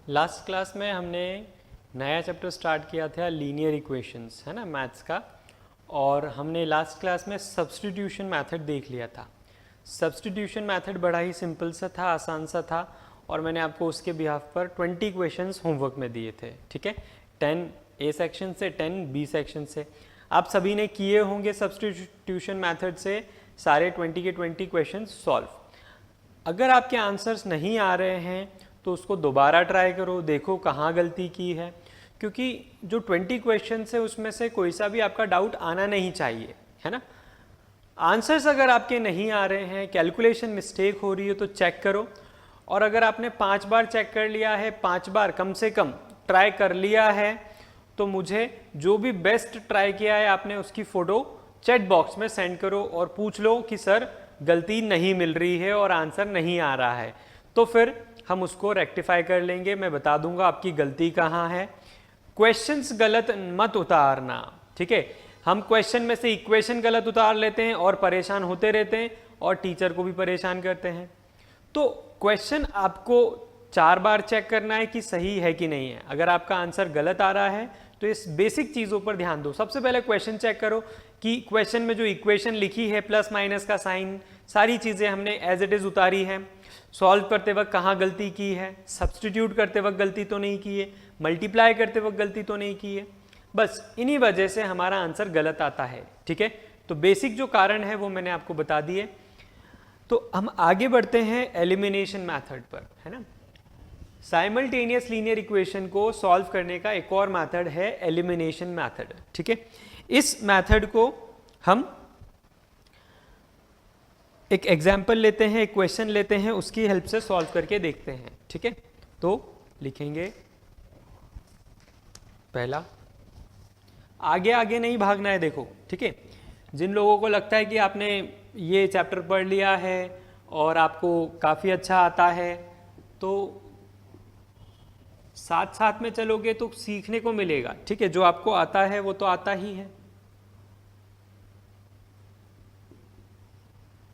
Last class में हमने नया चैप्टर स्टार्ट किया था लीनियर इक्वेशंस, है ना, मैथ्स का। और हमने लास्ट क्लास में सब्स्टिट्यूशन मेथड देख लिया था। सब्स्टिट्यूशन मेथड बड़ा ही सिंपल सा था, आसान सा था, और मैंने आपको उसके बिहाफ पर 20 क्वेश्चंस होमवर्क में दिए थे। ठीक है, 10 ए सेक्शन से, 10 बी सेक्शन से। आप सभी ने किए होंगे सब्स्टिट्यूशन मेथड से सारे 20 के 20 क्वेश्चन सॉल्व। अगर आपके आंसर्स नहीं आ रहे हैं तो उसको दोबारा ट्राई करो, देखो कहाँ गलती की है, क्योंकि जो 20 क्वेश्चन है उसमें से कोई सा भी आपका डाउट आना नहीं चाहिए, है ना। आंसर्स अगर आपके नहीं आ रहे हैं, कैलकुलेशन मिस्टेक हो रही है तो चेक करो। और अगर आपने 5 बार चेक कर लिया है, 5 बार कम से कम ट्राई कर लिया है, तो मुझे जो भी बेस्ट ट्राई किया है आपने उसकी फ़ोटो चैट बॉक्स में सेंड करो और पूछ लो कि सर गलती नहीं मिल रही है और आंसर नहीं आ रहा है, तो फिर हम उसको रेक्टिफाई कर लेंगे। मैं बता दूंगा आपकी गलती कहाँ है। क्वेश्चंस गलत मत उतारना, ठीक है। हम क्वेश्चन में से इक्वेशन गलत उतार लेते हैं और परेशान होते रहते हैं और टीचर को भी परेशान करते हैं। तो क्वेश्चन आपको 4 बार चेक करना है कि सही है कि नहीं है। अगर आपका आंसर गलत आ रहा है तो इस बेसिक चीज़ों पर ध्यान दो। सबसे पहले क्वेश्चन चेक करो कि क्वेश्चन में जो इक्वेशन लिखी है, प्लस माइनस का साइन, सारी चीज़ें हमने एज इट इज़ उतारी है। सॉल्व करते वक्त कहाँ गलती की है, सब्स्टिट्यूट करते वक्त गलती तो नहीं की है, मल्टीप्लाई करते वक्त गलती तो नहीं की है। बस इन्हीं वजह से हमारा आंसर गलत आता है, ठीक है। तो बेसिक जो कारण है वो मैंने आपको बता दिए। तो हम आगे बढ़ते हैं एलिमिनेशन मैथड पर, है ना। साइमल्टेनियस लीनियर इक्वेशन को सॉल्व करने का एक और मेथड है एलिमिनेशन मेथड, ठीक है। इस मेथड को हम एक एग्जाम्पल लेते हैं, एक क्वेश्चन लेते हैं, उसकी हेल्प से सॉल्व करके देखते हैं, ठीक है। तो लिखेंगे पहला, आगे आगे नहीं भागना है, देखो, ठीक है। जिन लोगों को लगता है कि आपने ये चैप्टर पढ़ लिया है और आपको काफ़ी अच्छा आता है, तो साथ साथ में चलोगे तो सीखने को मिलेगा, ठीक है। जो आपको आता है वो तो आता ही है।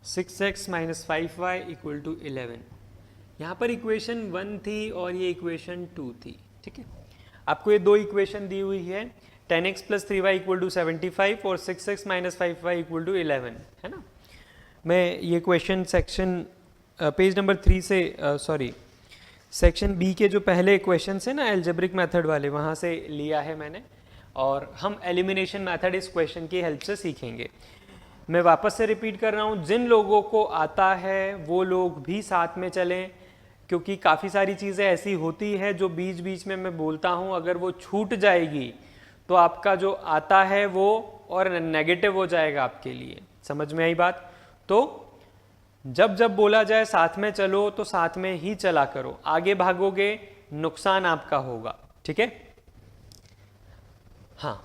6x - 5y = 11। यहाँ पर इक्वेशन 1 थी और ये इक्वेशन 2 थी, ठीक है। आपको ये दो इक्वेशन दी हुई है, 10x + 3y = 75 और 6x - 5y = 11, है ना। मैं ये क्वेश्चन सेक्शन पेज नंबर 3 से सॉरी सेक्शन बी के जो पहले क्वेश्चन है ना एल्जेब्रिक मेथड वाले, वहाँ से लिया है मैंने, और हम एलिमिनेशन मेथड इस क्वेश्चन की हेल्प से सीखेंगे। मैं वापस से रिपीट कर रहा हूँ, जिन लोगों को आता है वो लोग भी साथ में चलें, क्योंकि काफ़ी सारी चीज़ें ऐसी होती है जो बीच बीच में मैं बोलता हूँ, अगर वो छूट जाएगी तो आपका जो आता है वो और नेगेटिव हो जाएगा आपके लिए। समझ में आई बात। तो जब जब बोला जाए साथ में चलो तो साथ में ही चला करो, आगे भागोगे नुकसान आपका होगा, ठीक है। हाँ,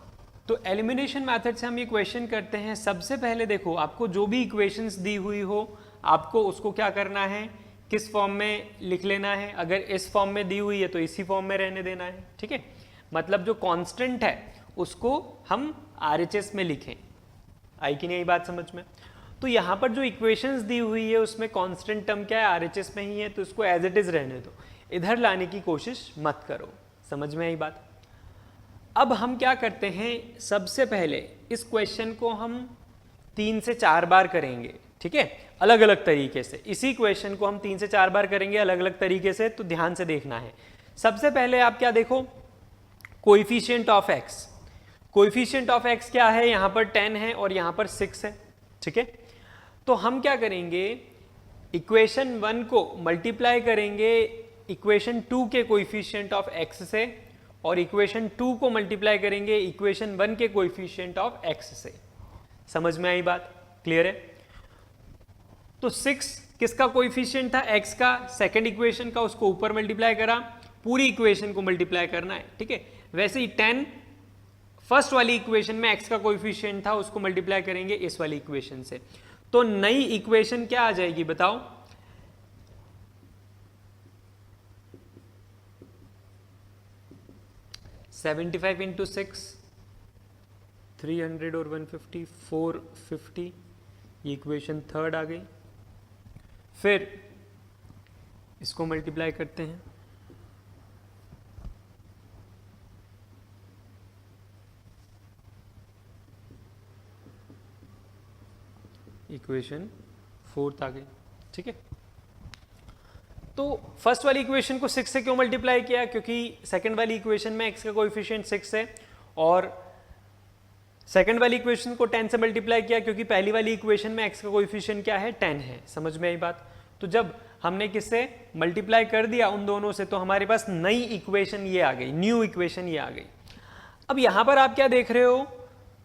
तो एलिमिनेशन मेथड से हम ये क्वेश्चन करते हैं। सबसे पहले देखो, आपको जो भी इक्वेशंस दी हुई हो, आपको उसको क्या करना है, किस फॉर्म में लिख लेना है। अगर इस फॉर्म में दी हुई है तो इसी फॉर्म में रहने देना है, ठीक है। मतलब जो कांस्टेंट है उसको हम RHS में लिखें। आई कि नहीं बात समझ में। तो यहाँ पर जो इक्वेशंस दी हुई है उसमें कांस्टेंट टर्म क्या है, RHS में ही है, तो इसको एज इट इज रहने दो, इधर लाने की कोशिश मत करो। समझ में आई बात। अब हम क्या करते हैं, सबसे पहले इस क्वेश्चन को हम 3 से 4 बार करेंगे, ठीक है, अलग अलग तरीके से। इसी क्वेश्चन को हम 3 से 4 बार करेंगे अलग अलग तरीके से, तो ध्यान से देखना है। सबसे पहले आप क्या देखो, coefficient of x। Coefficient of x क्या है, यहाँ पर 10 है और यहाँ पर 6 है, ठीक है। तो हम क्या करेंगे, इक्वेशन 1 को मल्टीप्लाई करेंगे इक्वेशन 2 के कोएफिशिएंट ऑफ x से, और इक्वेशन 2 को मल्टीप्लाई करेंगे इक्वेशन 1 के कोएफिशिएंट ऑफ x से। समझ में आई बात, क्लियर है। तो 6 किसका कोएफिशिएंट था, x का, सेकंड इक्वेशन का, उसको ऊपर मल्टीप्लाई करा, पूरी इक्वेशन को मल्टीप्लाई करना है, ठीक है। वैसे ही 10 फर्स्ट वाली इक्वेशन में x का कोएफिशिएंट था, उसको मल्टीप्लाई करेंगे इस वाली इक्वेशन से। तो नई इक्वेशन क्या आ जाएगी बताओ, 75 × 6 300 और 150 450, ये इक्वेशन थर्ड आ गई। फिर इसको मल्टीप्लाई करते हैं, इक्वेशन फोर्थ आ गई, ठीक है। तो फर्स्ट वाली इक्वेशन को 6 से क्यों मल्टीप्लाई किया, क्योंकि सेकंड वाली इक्वेशन में x का कोएफिशिएंट 6 है, और सेकंड वाली इक्वेशन को 10 से मल्टीप्लाई किया क्योंकि पहली वाली इक्वेशन में x का कोएफिशिएंट क्या है, 10 है। समझ में आई बात। तो जब हमने किससे मल्टीप्लाई कर दिया उन दोनों से, तो हमारे पास नई इक्वेशन ये आ गई, न्यू इक्वेशन ये आ गई। अब यहां पर आप क्या देख रहे हो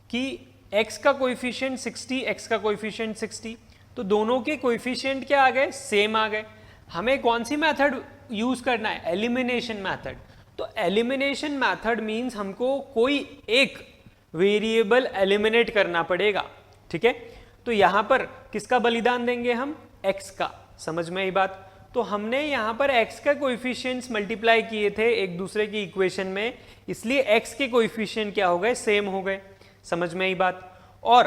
कि x का कोएफिशिएंट 60, x का कोएफिशिएंट 60, तो दोनों के कोएफिशिएंट क्या आ गए, सेम आ गए। हमें कौन सी मेथड यूज करना है, एलिमिनेशन मेथड। तो एलिमिनेशन मेथड मींस हमको कोई एक वेरिएबल एलिमिनेट करना पड़ेगा, ठीक है। तो यहां पर किसका बलिदान देंगे हम, x का। समझ में आई बात। तो हमने यहां पर x का कोएफिशिएंट्स मल्टीप्लाई किए थे एक दूसरे की इक्वेशन में, इसलिए x के कोएफिशिएंट क्या हो गए, सेम हो गए। समझ में आई बात। और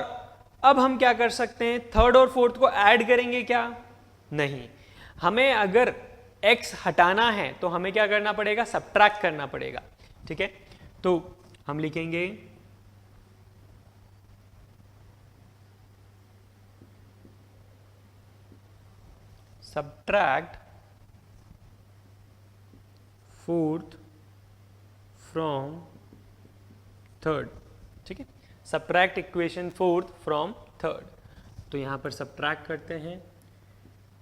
अब हम क्या कर सकते हैं, थर्ड और फोर्थ को ऐड करेंगे क्या, नहीं। हमें अगर x हटाना है तो हमें क्या करना पड़ेगा, सब्ट्रैक्ट करना पड़ेगा, ठीक है। तो हम लिखेंगे सब्ट्रैक्ट फोर्थ फ्रॉम थर्ड, ठीक है। Subtract equation fourth from third. तो यहां पर सब्ट्रैक्ट करते हैं।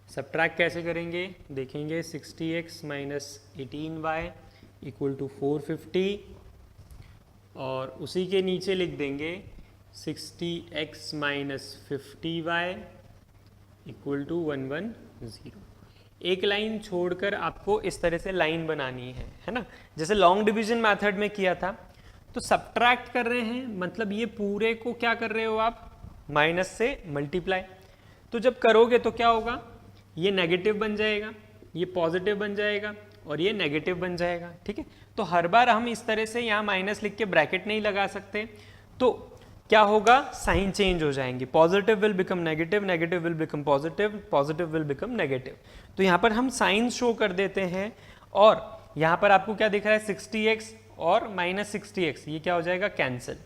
सब्ट्रैक्ट कैसे करेंगे देखेंगे, 60x minus 18y equal to 450, और उसी के नीचे लिख देंगे 60x minus 50y equal to 110। एक लाइन छोड़कर आपको इस तरह से लाइन बनानी है ना, जैसे लॉन्ग डिवीजन मेथड में किया था। तो सब्ट्रैक्ट कर रहे हैं मतलब ये पूरे को क्या कर रहे हो आप, माइनस से मल्टीप्लाई। तो जब करोगे तो क्या होगा, ये नेगेटिव बन जाएगा, ये पॉजिटिव बन जाएगा, और ये नेगेटिव बन जाएगा, ठीक है। तो हर बार हम इस तरह से यहाँ माइनस लिख के ब्रैकेट नहीं लगा सकते, तो क्या होगा, साइन चेंज हो जाएंगे। Positive will become negative, negative will become positive, positive will become negative. तो यहाँ पर हम साइन शो कर देते हैं, और यहाँ पर आपको क्या दिख रहा है, 60x और माइनस 60x, ये क्या हो जाएगा, कैंसिल।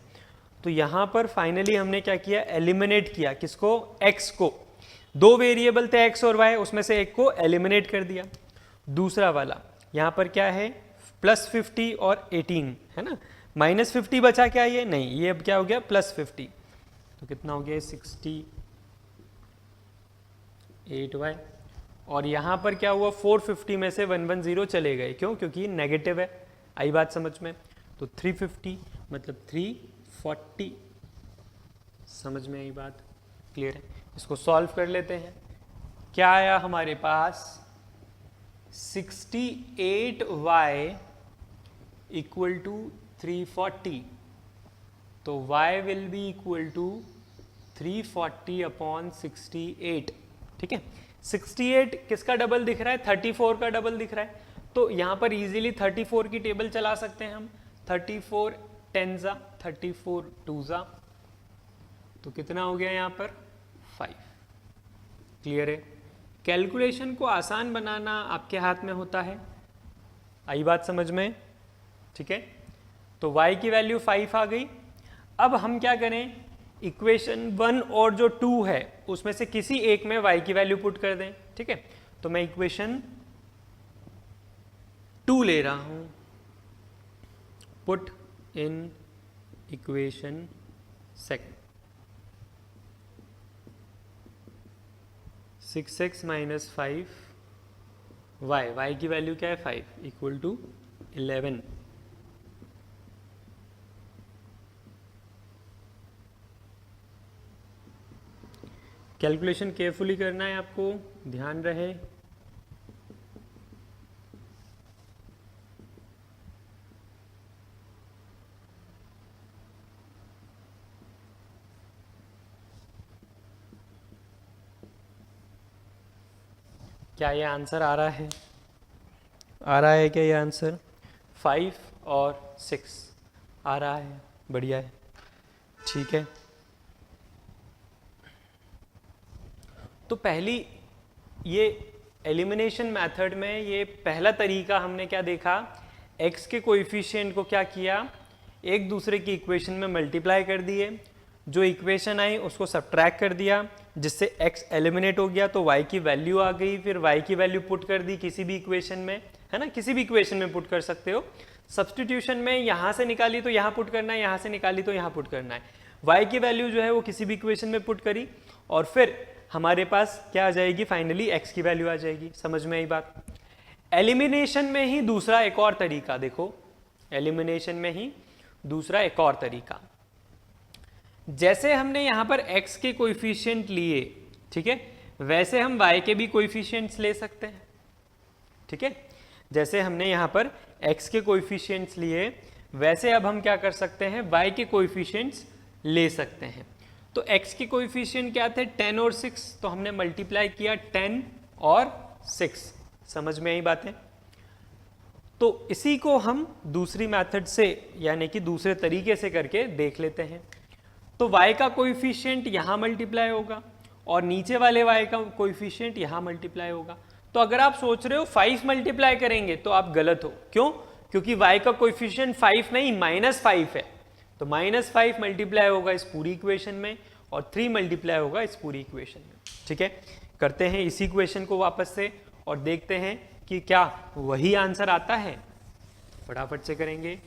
तो यहाँ पर फाइनली हमने क्या किया, एलिमिनेट किया, किसको, x को। दो वेरिएबल थे x और y, उसमें से एक को एलिमिनेट कर दिया। दूसरा वाला यहाँ पर क्या है, प्लस 50 और 18 है ना, माइनस 50 बचा क्या, ये नहीं, ये अब क्या हो गया, प्लस 50। तो कितना हो गया, 68y। और यहाँ पर क्या हुआ, 450 में से 110 चले गए, क्यों, क्योंकि नेगेटिव है। आई बात समझ में। तो 350 मतलब 340। समझ में आई बात, क्लियर है। इसको सॉल्व कर लेते हैं। क्या आया हमारे पास, 68y इक्वल टू 340। तो y will be equal to 340 upon 68, ठीक है। 68 किसका डबल दिख रहा है, 34 का डबल दिख रहा है। तो यहां पर इजीली 34 की टेबल चला सकते हैं हम। 34 10 34 2 तो कितना हो गया यहाँ पर, 5। क्लियर है। कैलकुलेशन को आसान बनाना आपके हाथ में होता है, आई बात समझ में, ठीक है। तो y की वैल्यू 5 आ गई। अब हम क्या करें, इक्वेशन 1 और जो 2 है उसमें से किसी एक में y की वैल्यू पुट कर दें, ठीक है। तो मैं इक्वेशन 2 ले रहा हूं, put in equation second. 6x minus 5 y की वैल्यू क्या है, 5 इक्वल टू 11। कैलकुलेशन केयरफुली करना है आपको, ध्यान रहे। क्या ये आंसर आ रहा है, आ रहा है क्या ये आंसर, 5 और 6 आ रहा है, बढ़िया है, ठीक है। तो पहली ये एलिमिनेशन मेथड में ये पहला तरीका हमने क्या देखा, x के कोएफिशिएंट को क्या किया, एक दूसरे की इक्वेशन में मल्टीप्लाई कर दिए। जो इक्वेशन आई उसको सब्ट्रैक्ट कर दिया, जिससे x एलिमिनेट हो गया, तो y की वैल्यू आ गई, फिर y की वैल्यू पुट कर दी किसी भी इक्वेशन में, है ना, किसी भी इक्वेशन में पुट कर सकते हो। सब्सटीट्यूशन में यहाँ से निकाली तो यहाँ पुट करना है, यहाँ से निकाली तो यहाँ पुट करना है। y की वैल्यू जो है वो किसी भी इक्वेशन में पुट करी और फिर हमारे पास क्या आ जाएगी, फाइनली x की वैल्यू आ जाएगी। समझ में आई बात। एलिमिनेशन में ही दूसरा एक और तरीका देखो, एलिमिनेशन में ही दूसरा एक और तरीका, जैसे हमने यहां पर x के कोएफिशिएंट लिए, ठीक है, वैसे हम y के भी कोएफिशिएंट्स ले सकते हैं, ठीक है। जैसे हमने यहां पर x के कोएफिशिएंट्स लिए, वैसे अब हम क्या कर सकते हैं, y के कोएफिशिएंट्स ले सकते हैं। तो x के कोएफिशिएंट क्या थे, 10 और 6, तो हमने मल्टीप्लाई किया 10 और 6। समझ में आई बातें। तो इसी को हम दूसरी मेथड से यानी कि दूसरे तरीके से करके देख लेते हैं। तो y का कोएफिशिएंट यहाँ मल्टीप्लाई होगा और नीचे वाले y का कोएफिशिएंट यहाँ मल्टीप्लाई होगा। तो अगर आप सोच रहे हो 5 मल्टीप्लाई करेंगे तो आप गलत हो। क्यों? क्योंकि y का कोएफिशिएंट 5 नहीं -5 है, तो -5 मल्टीप्लाई होगा इस पूरी इक्वेशन में और 3 मल्टीप्लाई होगा इस पूरी इक्वेशन में। ठीक है, करते हैं इसी इक्वेशन को वापस से और देखते हैं कि क्या वही आंसर आता है। फटाफट से करेंगे।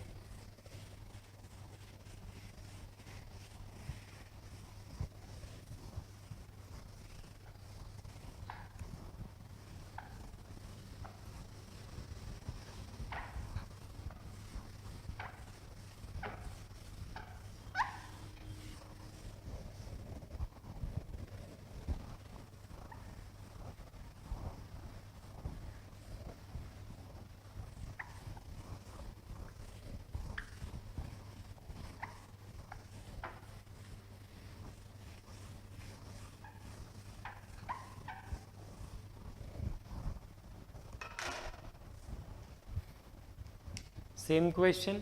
सेम क्वेश्चन,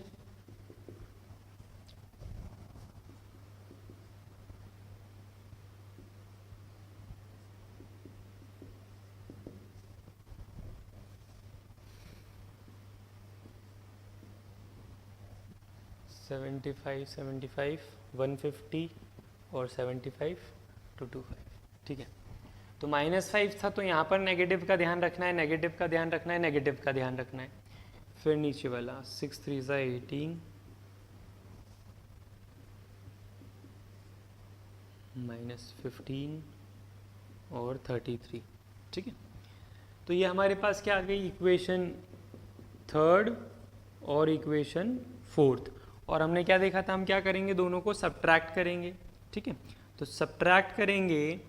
$75, 150 और 75 to 25। ठीक है, तो -5 था तो यहाँ पर नेगेटिव का ध्यान रखना है, नेगेटिव का ध्यान रखना है, नेगेटिव का ध्यान रखना है। फिर नीचे वाला 6 3 18 -15 और 33। ठीक है, तो ये हमारे पास क्या आ गई, इक्वेशन थर्ड और इक्वेशन फोर्थ। और हमने क्या देखा था, हम क्या करेंगे, दोनों को सब्ट्रैक्ट करेंगे। ठीक है, तो सब्ट्रैक्ट करेंगे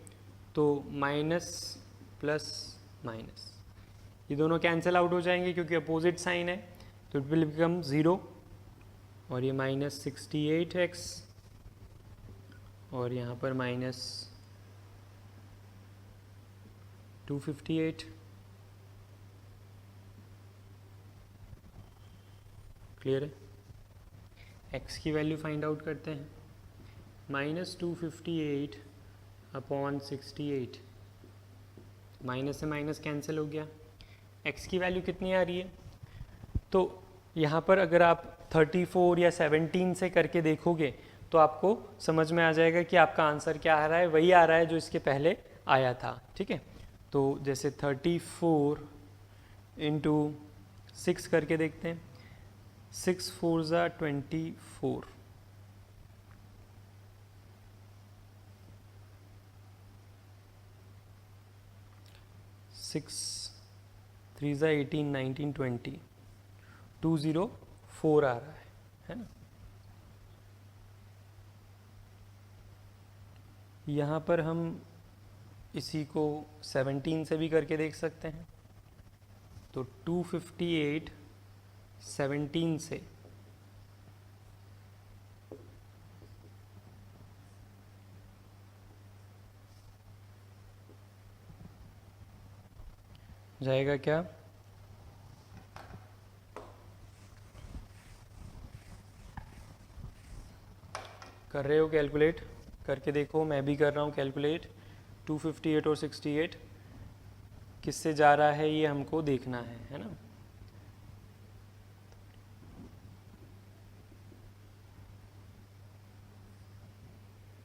तो माइनस प्लस माइनस, ये दोनों कैंसिल आउट हो जाएंगे क्योंकि अपोजिट साइन है, तो इट विल बिकम 0। और ये -68x और यहाँ पर -258। क्लियर है। x की वैल्यू फाइंड आउट करते हैं, -258 अपॉन 68, माइनस से माइनस कैंसिल हो गया। x की वैल्यू कितनी आ रही है, तो यहाँ पर अगर आप 34 या 17 से करके देखोगे तो आपको समझ में आ जाएगा कि आपका आंसर क्या आ रहा है, वही आ रहा है जो इसके पहले आया था। ठीक है, तो जैसे 34 इंटू 6 करके देखते हैं, 6 4 ज़ा 24, 6 3 ज़ा 18 19 20, 204 आ रहा है ना। यहाँ पर हम इसी को 17 से भी करके देख सकते हैं, तो 258 17 से जाएगा क्या, कर रहे हो कैलकुलेट करके देखो, मैं भी कर रहा हूँ कैलकुलेट। 258 और 68 किससे जा रहा है ये हमको देखना है ना।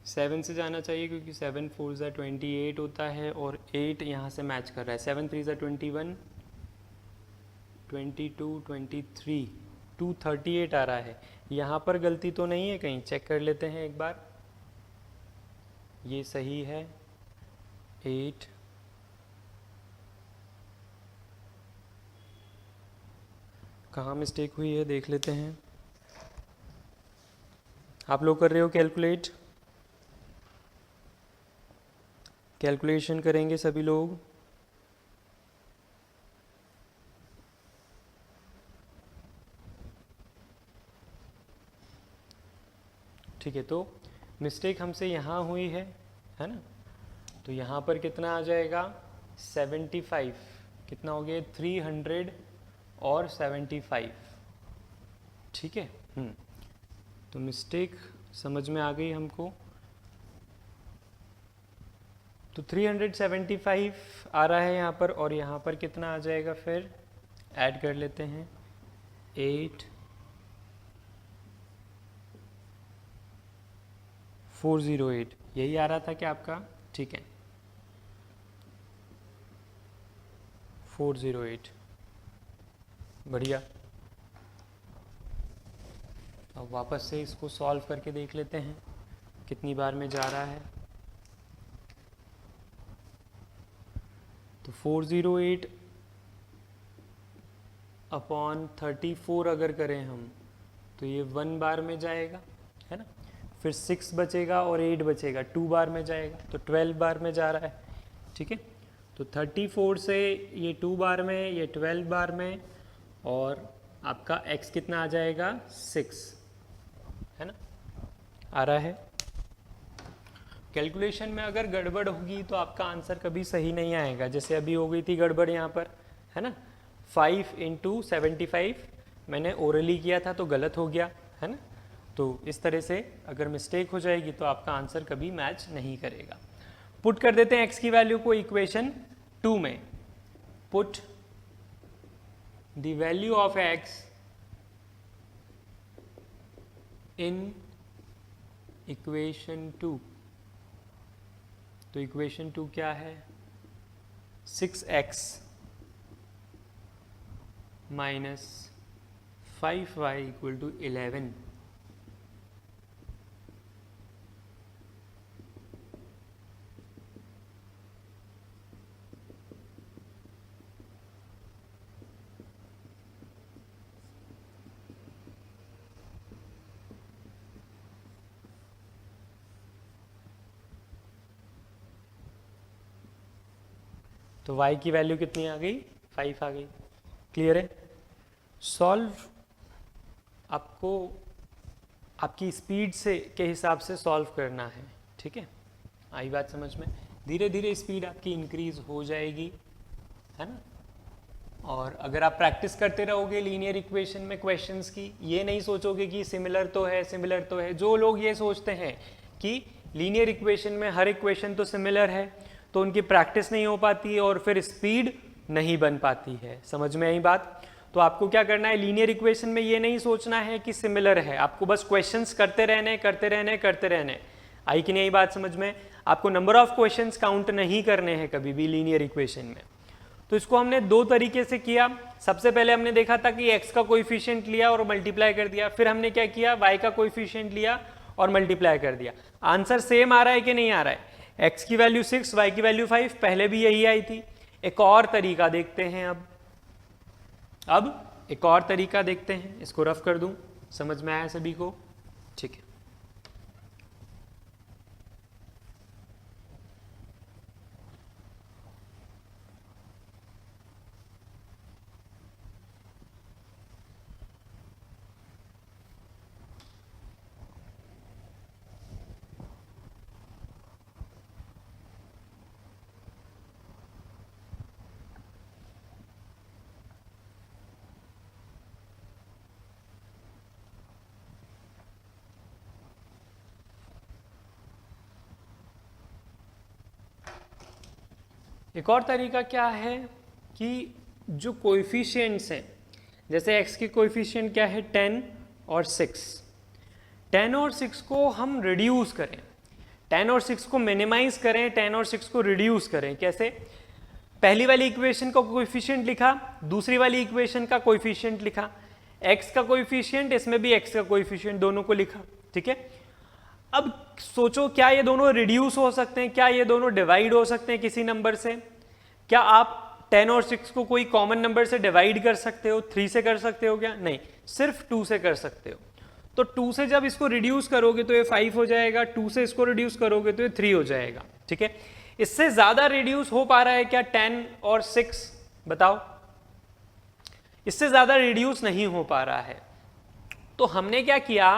7 से जाना चाहिए क्योंकि 7 4 ज़ा 28 होता है और 8 यहाँ से मैच कर रहा है। 7 3 ज़ा 21, 22, 23, 238 आ रहा है। यहाँ पर गलती तो नहीं है कहीं, चेक कर लेते हैं एक बार। ये सही है। 8, कहाँ मिस्टेक हुई है देख लेते हैं। आप लोग कर रहे हो कैलकुलेट, कैलकुलेशन करेंगे सभी लोग। ठीक है, तो मिस्टेक हमसे यहाँ हुई है ना। तो यहाँ पर कितना आ जाएगा 75, कितना हो गया 300 और 75। ठीक है, तो मिस्टेक समझ में आ गई हमको। तो 375 आ रहा है यहाँ पर, और यहाँ पर कितना आ जाएगा फिर ऐड कर लेते हैं 8 408, यही आ रहा था क्या आपका? ठीक है 408, बढ़िया। अब वापस से इसको सॉल्व करके देख लेते हैं कितनी बार में जा रहा है। तो 408 अपॉन 34 अगर करें हम तो ये 1 बार में जाएगा, है ना। फिर 6 बचेगा और 8 बचेगा, 2 बार में जाएगा, तो 12 बार में जा रहा है। ठीक है, तो 34 से ये 2 बार में, ये 12 बार में, और आपका x कितना आ जाएगा 6, है ना, आ रहा है। कैलकुलेशन में अगर गड़बड़ होगी तो आपका आंसर कभी सही नहीं आएगा। जैसे अभी हो गई थी गड़बड़ यहाँ पर, है ना। 5 × 75 मैंने ओरली किया था तो गलत हो गया, है ना। तो इस तरह से अगर मिस्टेक हो जाएगी तो आपका आंसर कभी मैच नहीं करेगा। पुट कर देते हैं x की वैल्यू को इक्वेशन 2 में। Put the value of x in equation 2। तो इक्वेशन 2 क्या है? 6x minus 5y equal to 11। तो y की वैल्यू कितनी आ गई? 5 आ गई। क्लियर है? सॉल्व आपको आपकी स्पीड से के हिसाब से सॉल्व करना है। ठीक है, आई बात समझ में? धीरे धीरे स्पीड आपकी इंक्रीज हो जाएगी, है ना। और अगर आप प्रैक्टिस करते रहोगे लीनियर इक्वेशन में क्वेश्चंस की, ये नहीं सोचोगे कि सिमिलर तो है सिमिलर तो है। जो लोग ये सोचते हैं कि लीनियर इक्वेशन में हर इक्वेशन तो सिमिलर है, तो उनकी प्रैक्टिस नहीं हो पाती है और फिर स्पीड नहीं बन पाती है। समझ में आई बात? तो आपको क्या करना है, लीनियर इक्वेशन में ये नहीं सोचना है कि सिमिलर है, आपको बस क्वेश्चंस करते रहने करते रहने करते रहने। आई कि नहीं बात समझ में? आपको नंबर ऑफ क्वेश्चंस काउंट नहीं करने हैं कभी भी लीनियर इक्वेशन में। तो इसको हमने 2 तरीके से किया। सबसे पहले हमने देखा था कि x का कोएफिशिएंट लिया और मल्टीप्लाई कर दिया। फिर हमने क्या किया, y का कोएफिशिएंट लिया और मल्टीप्लाई कर दिया। आंसर सेम आ रहा है कि नहीं आ रहा है? x की वैल्यू 6, y की वैल्यू 5, पहले भी यही आई थी। एक और तरीका देखते हैं अब एक और तरीका देखते हैं। इसको रफ कर दूं, समझ में आया सभी को? ठीक है, एक और तरीका क्या है कि जो कोएफिशिएंट्स हैं, जैसे x के कोएफिशिएंट क्या है 10 और 6, 10 और 6 को हम रिड्यूस करें। 10 और 6 को मिनिमाइज करें, 10 और 6 को रिड्यूस करें। कैसे? पहली वाली इक्वेशन का कोएफिशिएंट लिखा, दूसरी वाली इक्वेशन का कोएफिशिएंट लिखा, x का कोएफिशिएंट, इसमें भी x का कोएफिशिएंट, दोनों को लिखा। ठीक है, अब सोचो क्या ये दोनों रिड्यूस हो सकते हैं, क्या ये दोनों डिवाइड हो सकते हैं किसी नंबर से? क्या आप 10 और 6 को कोई कॉमन नंबर से डिवाइड कर सकते हो? 3 से कर सकते हो क्या? नहीं, सिर्फ 2 से कर सकते हो। तो 2 से जब इसको रिड्यूस करोगे तो ये 5 हो जाएगा, 2 से इसको रिड्यूस करोगे तो ये 3 हो जाएगा। ठीक है, इससे ज्यादा रिड्यूस हो पा रहा है क्या 10 और 6? बताओ, इससे ज्यादा रिड्यूस नहीं हो पा रहा है। तो हमने क्या किया,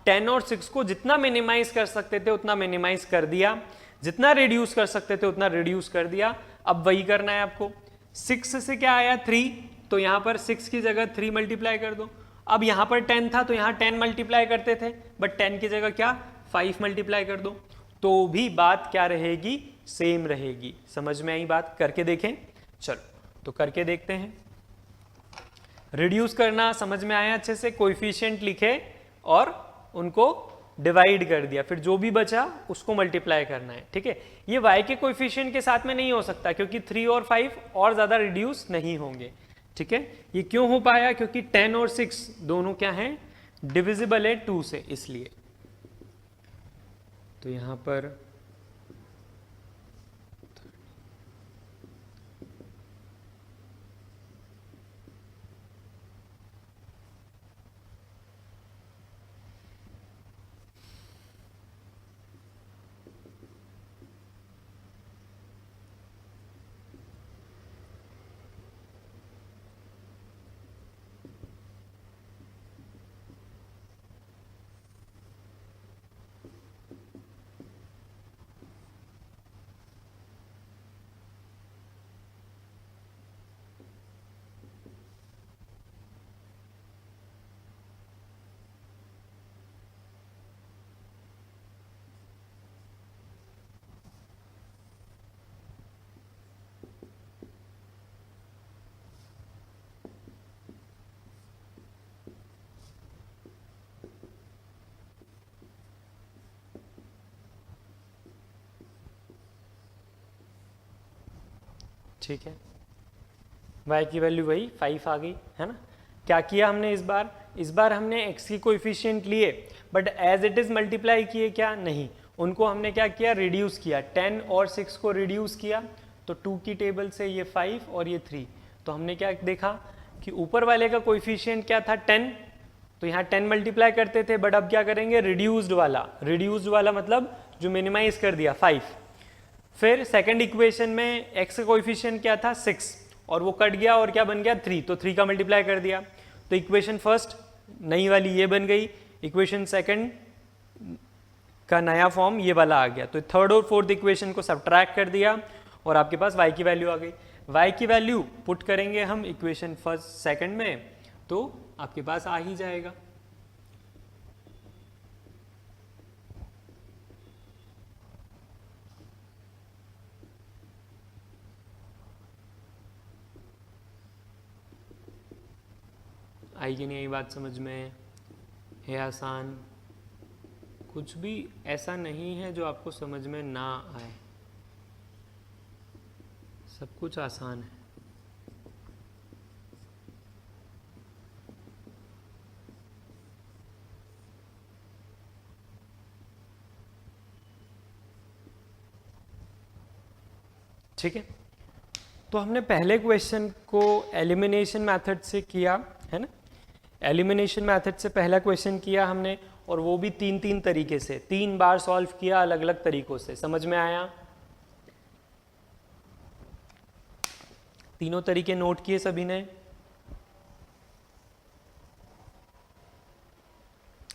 10 और 6 को जितना मिनिमाइज कर सकते थे उतना मिनिमाइज कर दिया, जितना रिड्यूस कर सकते थे उतना रिड्यूस कर दिया। अब वही करना है आपको। 6 से क्या आया 3, तो यहां पर 6 की जगह 3 मल्टीप्लाई कर दो। अब यहां पर 10 था तो यहां 10 मल्टीप्लाई करते थे, बट 10 की जगह क्या 5 मल्टीप्लाई कर दो, तो भी बात क्या रहेगी, सेम रहेगी। समझ में आई बात? करके देखें, चलो तो करके देखते हैं। रिड्यूस करना समझ में आया अच्छे से, कोएफिशिएंट लिखे और उनको डिवाइड कर दिया, फिर जो भी बचा उसको मल्टीप्लाई करना है। ठीक है, ये y के कोएफिशिएंट के साथ में नहीं हो सकता क्योंकि 3 और 5 और ज्यादा रिड्यूस नहीं होंगे। ठीक है, ये क्यों हो पाया? क्योंकि 10 और 6 दोनों क्या हैं, डिविजिबल है 2 से, इसलिए। तो यहां पर ठीक है, y की वैल्यू वही 5 आ गई है ना। क्या किया हमने इस बार हमने x की कोएफिशिएंट लिए, but as it is multiply किए क्या? नहीं, उनको हमने क्या किया, रिड्यूस किया। 10 और 6 को रिड्यूस किया, तो 2 की टेबल से ये 5 और ये 3, तो हमने क्या देखा कि ऊपर वाले का कोएफिशिएंट क्या था 10, तो यहाँ 10 मल्टीप्लाई करते थे, बट अब क्या करेंगे, रिड्यूस्ड वाला मतलब जो मिनिमाइज कर दिया 5। फिर सेकंड इक्वेशन में x का कोएफिशिएंट क्या था 6, और वो कट गया और क्या बन गया 3, तो 3 का मल्टीप्लाई कर दिया, तो इक्वेशन फर्स्ट नई वाली ये बन गई, इक्वेशन सेकंड का नया फॉर्म ये वाला आ गया। तो थर्ड और फोर्थ इक्वेशन को सब्ट्रैक्ट कर दिया और आपके पास y की वैल्यू आ गई। y की वैल्यू पुट करेंगे हम इक्वेशन फर्स्ट सेकंड में, तो आपके पास आ ही जाएगा। आई कि नहीं आई बात समझ में? है आसान, कुछ भी ऐसा नहीं है जो आपको समझ में ना आए, सब कुछ आसान है। ठीक है, तो हमने पहले क्वेश्चन को एलिमिनेशन मेथड से किया है ना। एलिमिनेशन मेथड से पहला क्वेश्चन किया हमने, और वो भी 3 तरीके से, 3 बार सॉल्व किया अलग अलग तरीकों से। समझ में आया? तीनों तरीके नोट किए सभी ने?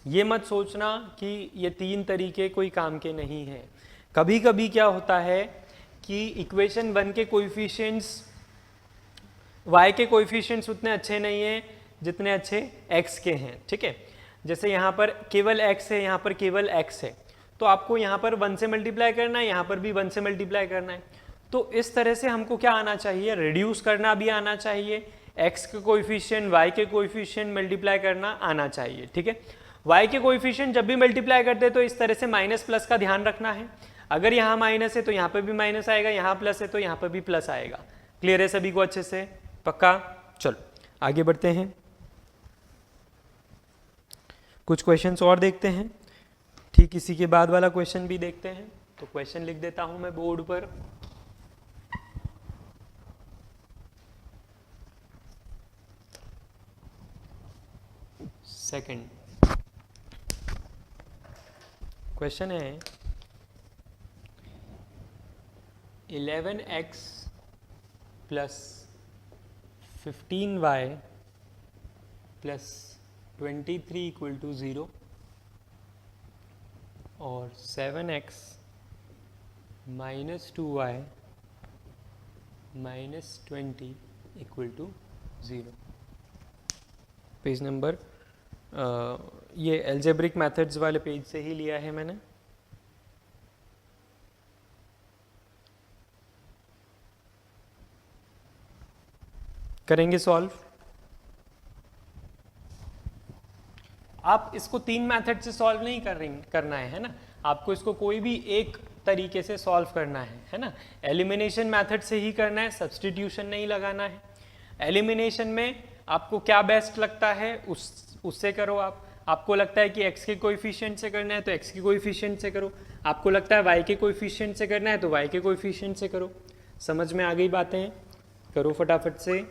ये मत सोचना कि ये 3 तरीके कोई काम के नहीं है। कभी कभी क्या होता है कि इक्वेशन 1 के कोएफिशिएंट्स, y के कोएफिशिएंट्स उतने अच्छे नहीं हैं जितने अच्छे x के हैं। ठीक है, जैसे यहाँ पर केवल x है, यहाँ पर केवल x है, तो आपको यहाँ पर 1 से मल्टीप्लाई करना है, यहाँ पर भी 1 से मल्टीप्लाई करना है। तो इस तरह से हमको क्या आना चाहिए, रिड्यूस करना भी आना चाहिए, x के कोएफिशिएंट y के कोएफिशिएंट मल्टीप्लाई करना आना चाहिए। ठीक है, y के कोएफिशिएंट जब भी मल्टीप्लाई करते हैं तो इस तरह से माइनस प्लस का ध्यान रखना है। अगर यहाँ माइनस है तो यहाँ पे भी माइनस आएगा, यहाँ प्लस है तो यहाँ पे भी प्लस आएगा। क्लियर है सभी को अच्छे से? पक्का? चलो आगे बढ़ते हैं, कुछ क्वेश्चंस और देखते हैं। ठीक इसी के बाद वाला क्वेश्चन भी देखते हैं। तो क्वेश्चन लिख देता हूं मैं बोर्ड पर। सेकंड क्वेश्चन है 11x plus 15y plus 23 equal to 0 और 7x minus 2y minus 20 equal to 0। Page number ये एल्जेब्रिक मेथड्स वाले पेज से ही लिया है मैंने। करेंगे सॉल्व। आप इसको 3 मेथड से सॉल्व नहीं करना है ना, आपको इसको कोई भी एक तरीके से सॉल्व करना है ना। एलिमिनेशन मेथड से ही करना है, सब्स्टिट्यूशन नहीं लगाना है। एलिमिनेशन में आपको क्या बेस्ट लगता है उससे करो। आपको लगता है कि x के कोएफिशिएंट से करना है तो x के कोएफिशिएंट से करो, आपको लगता है y के कोएफिशिएंट से करना है तो y के कोएफिशिएंट से करो। समझ में आ गई बातें? करो फटाफट से।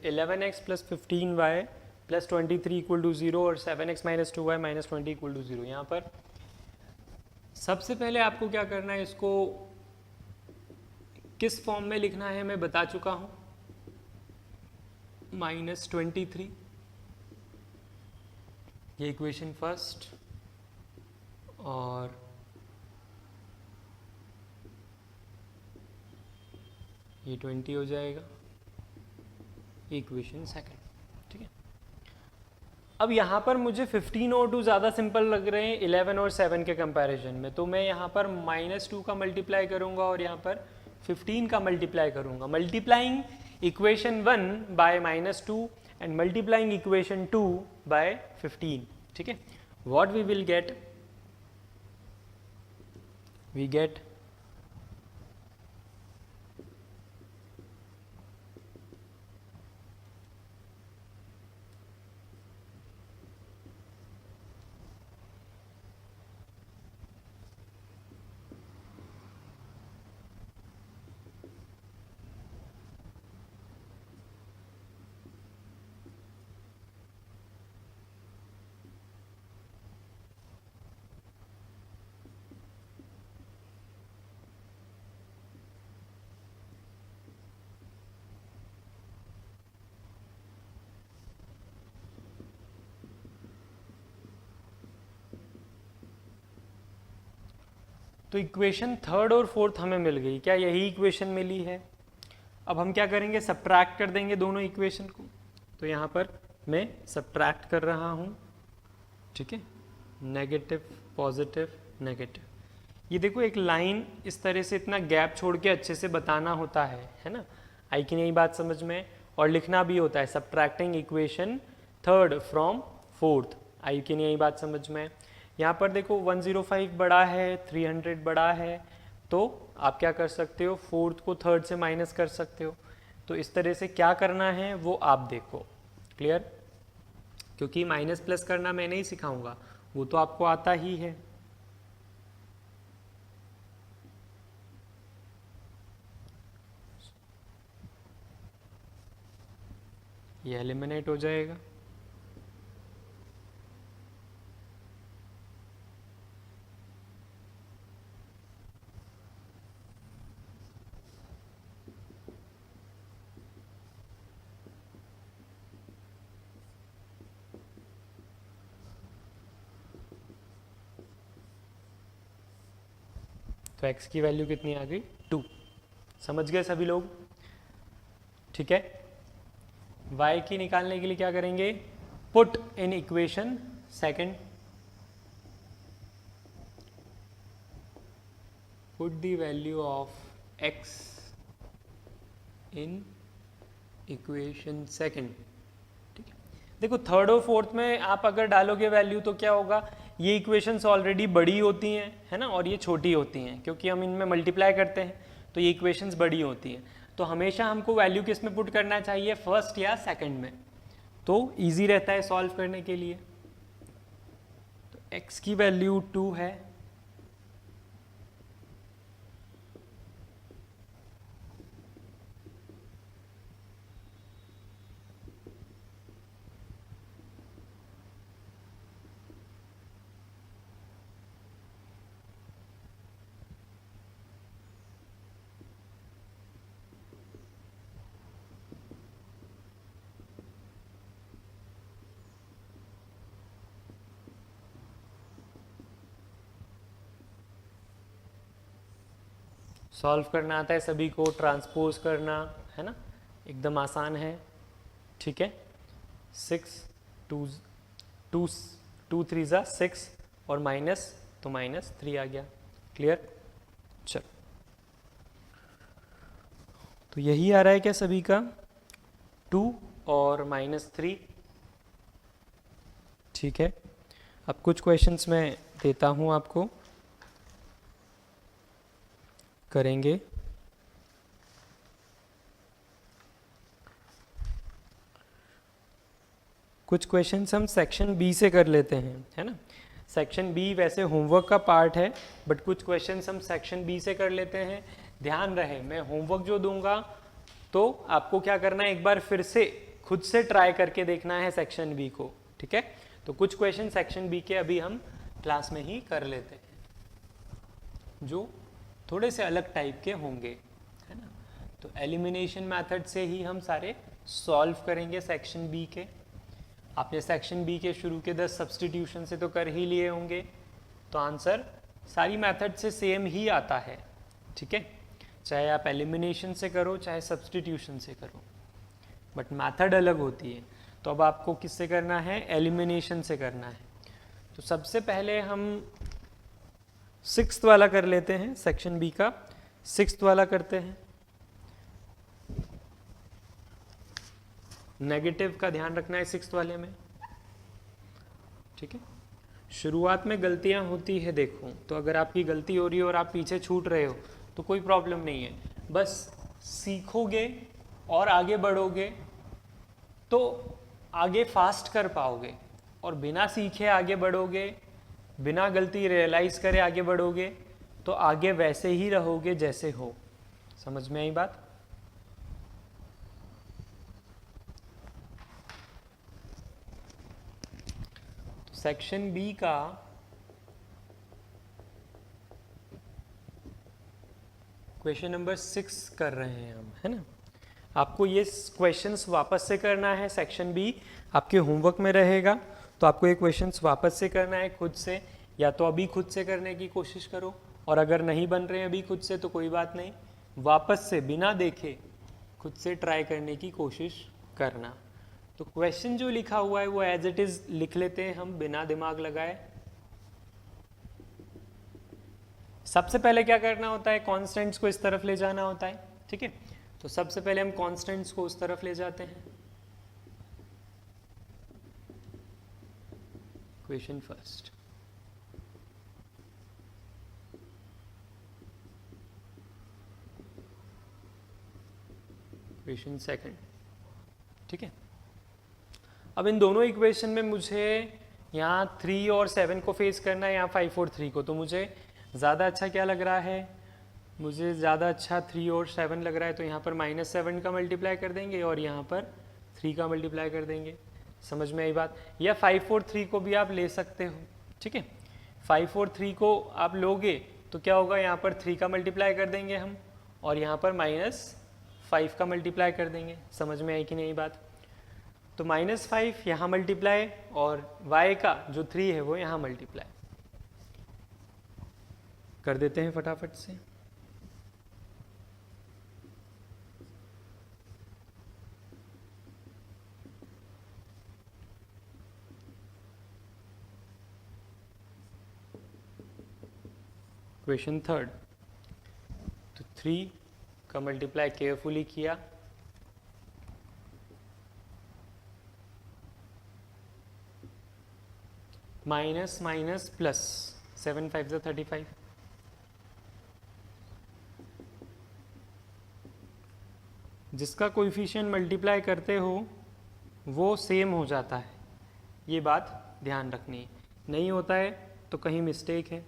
Eleven X plus 15y plus 23 equal to 0 और 7x minus 2y minus 20 equal to 0। यहाँ पर सबसे पहले आपको क्या करना है, इसको किस फॉर्म में लिखना है मैं बता चुका हूँ। माइनस 23 ये इक्वेशन फर्स्ट और ये 20 हो जाएगा इक्वेशन सेकंड। ठीक है, अब यहाँ पर मुझे 15 और 2 ज़्यादा सिंपल लग रहे हैं 11 और 7 के कंपैरिजन में, तो मैं यहाँ पर -2 का मल्टीप्लाई करूँगा और यहाँ पर 15 का मल्टीप्लाई करूँगा। Multiplying equation 1 by -2 and multiplying equation 2 by 15। ठीक है, what we will get, we get तो इक्वेशन थर्ड और फोर्थ हमें मिल गई। क्या यही इक्वेशन मिली है? अब हम क्या करेंगे, सब्ट्रैक्ट कर देंगे दोनों इक्वेशन को। तो यहाँ पर मैं सब्ट्रैक्ट कर रहा हूँ। ठीक है, नेगेटिव पॉजिटिव नेगेटिव। ये देखो एक लाइन इस तरह से इतना गैप छोड़ के अच्छे से बताना होता है ना। आई की नहीं बात समझ में? और लिखना भी होता है subtracting equation third from fourth. आई की नहीं बात समझ में? यहाँ पर देखो 105 बड़ा है, 300 बड़ा है, तो आप क्या कर सकते हो, फोर्थ को थर्ड से माइनस कर सकते हो। तो इस तरह से क्या करना है वो आप देखो। क्लियर? क्योंकि माइनस प्लस करना मैं नहीं सिखाऊंगा, वो तो आपको आता ही है। ये एलिमिनेट हो जाएगा। तो x की वैल्यू कितनी आ गई, 2। समझ गए सभी लोग? ठीक है, y की निकालने के लिए क्या करेंगे, put in equation second, put the value of x in equation second. ठीक है, देखो थर्ड और फोर्थ में आप अगर डालोगे वैल्यू तो क्या होगा, ये इक्वेशंस ऑलरेडी बड़ी होती हैं, है ना, और ये छोटी होती हैं, क्योंकि हम इनमें मल्टीप्लाई करते हैं तो ये इक्वेशंस बड़ी होती हैं। तो हमेशा हमको वैल्यू किस में पुट करना चाहिए, फर्स्ट या सेकंड में, तो इजी रहता है सॉल्व करने के लिए। तो x की वैल्यू 2 है, सॉल्व करना आता है सभी को, ट्रांसपोज करना, है ना, एकदम आसान है। ठीक है, 6 2 2 2 3 ज़ा 6 और माइनस तो -3 आ गया। क्लियर? चल, तो यही आ रहा है क्या सभी का, 2 और -3। ठीक है, अब कुछ क्वेश्चंस मैं देता हूँ आपको, करेंगे। कुछ क्वेश्चंस हम सेक्शन बी से कर लेते हैं, है ना। सेक्शन बी वैसे होमवर्क का पार्ट है, बट कुछ क्वेश्चंस हम सेक्शन बी से कर लेते हैं। ध्यान रहे, मैं होमवर्क जो दूंगा तो आपको क्या करना है, एक बार फिर से खुद से ट्राई करके देखना है सेक्शन बी को। ठीक है, तो कुछ क्वेश्चन सेक्शन बी के अभी हम क्लास में ही कर लेते हैं, जो थोड़े से अलग टाइप के होंगे, है ना। तो एलिमिनेशन मेथड से ही हम सारे सॉल्व करेंगे सेक्शन बी के। आपने सेक्शन बी के शुरू के 10 सब्स्टिट्यूशन से तो कर ही लिए होंगे, तो आंसर सारी मेथड से सेम ही आता है। ठीक है, चाहे आप एलिमिनेशन से करो चाहे सब्स्टिट्यूशन से करो, बट मेथड अलग होती है। तो अब आपको किससे करना है, एलिमिनेशन से करना है। तो सबसे पहले हम 6th वाला कर लेते हैं, सेक्शन बी का 6th वाला करते हैं। नेगेटिव का ध्यान रखना है 6th वाले में। ठीक है, शुरुआत में गलतियां होती है, देखो तो अगर आपकी गलती हो रही है और आप पीछे छूट रहे हो तो कोई प्रॉब्लम नहीं है, बस सीखोगे और आगे बढ़ोगे तो आगे फास्ट कर पाओगे, और बिना सीखे आगे बढ़ोगे, बिना गलती रियलाइज करे आगे बढ़ोगे तो आगे वैसे ही रहोगे जैसे हो। समझ में आई बात? तो सेक्शन बी का क्वेश्चन नंबर 6 कर रहे हैं हम, है ना। आपको ये क्वेश्चंस वापस से करना है, सेक्शन बी आपके होमवर्क में रहेगा, तो आपको ये क्वेश्चंस वापस से करना है खुद से, या तो अभी खुद से करने की कोशिश करो, और अगर नहीं बन रहे हैं अभी खुद से तो कोई बात नहीं, वापस से बिना देखे खुद से ट्राई करने की कोशिश करना। तो क्वेश्चन जो लिखा हुआ है वो एज इट इज़ लिख लेते हैं हम बिना दिमाग लगाए। सबसे पहले क्या करना होता है, कॉन्स्टेंट्स को इस तरफ ले जाना होता है। ठीक है, तो सबसे पहले हम कॉन्स्टेंट्स को उस तरफ ले जाते हैं। Question first, question second. ठीक है, अब इन दोनों इक्वेशन में मुझे यहाँ 3 और 7 को फेस करना है, यहाँ 5 और 3 को। तो मुझे ज़्यादा अच्छा क्या लग रहा है, मुझे ज़्यादा अच्छा 3 और 7 लग रहा है, तो यहाँ पर -7 का मल्टीप्लाई कर देंगे और यहाँ पर 3 का मल्टीप्लाई कर देंगे। समझ में आई बात? या 5 और 3 को भी आप ले सकते हो। ठीक है, 5 और 3 को आप लोगे तो क्या होगा, यहाँ पर 3 का मल्टीप्लाई कर देंगे हम, और यहाँ पर -5 का मल्टीप्लाई कर देंगे। समझ में आई कि नहीं बात? तो -5 यहाँ मल्टीप्लाई, और y का जो 3 है वो यहाँ मल्टीप्लाई कर देते हैं फटाफट से। इक्वेशन थर्ड, तो 3 का मल्टीप्लाई केयरफुली किया, माइनस माइनस प्लस, 7 5 से 35, जिसका कोएफिशिएंट मल्टीप्लाई करते हो वो सेम हो जाता है, ये बात ध्यान रखनी है। नहीं होता है तो कहीं मिस्टेक है।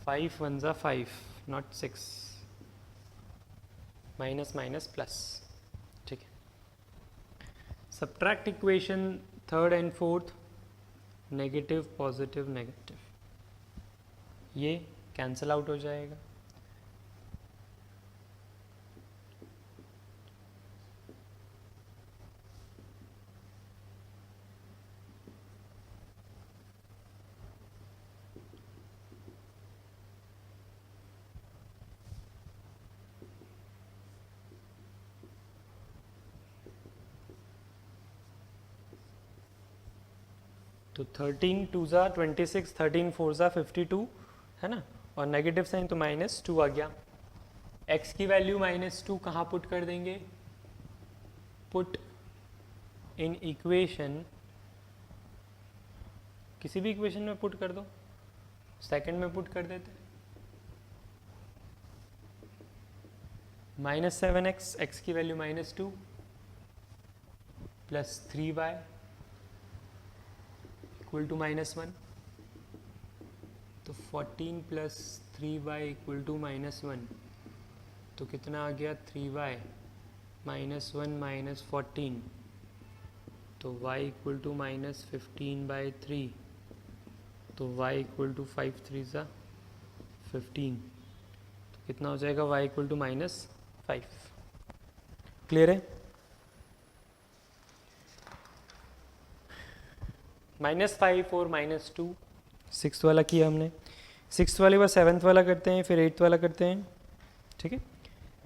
5 1 जा 5 नॉट 6, माइनस माइनस प्लस, ठीक है। Subtract equation third and fourth, negative positive negative, ये कैंसिल आउट हो जाएगा। तो 13 2 जा 26, 13 4 जा 52 है ना, और नेगेटिव साइन तो -2 आ गया। x की वैल्यू -2 कहाँ पुट कर देंगे? पुट इन इक्वेशन, किसी भी इक्वेशन में पुट कर दो, सेकंड में पुट कर देते, -7x, x की value -2 plus 3y equal to -1, तो 14 प्लस 3y इक्वल टू -1, तो कितना आ गया 3y -1 -14, तो y इक्वल टू -15/3, तो y इक्वल टू 5 3 सा 15, तो कितना हो जाएगा y इक्वल टू -5। क्लियर है? -5 और -2 सिक्स वाला किया हमने, सिक्स वाले बाद सेवन्थ वाला करते हैं, फिर एट्थ वाला करते हैं, ठीक है।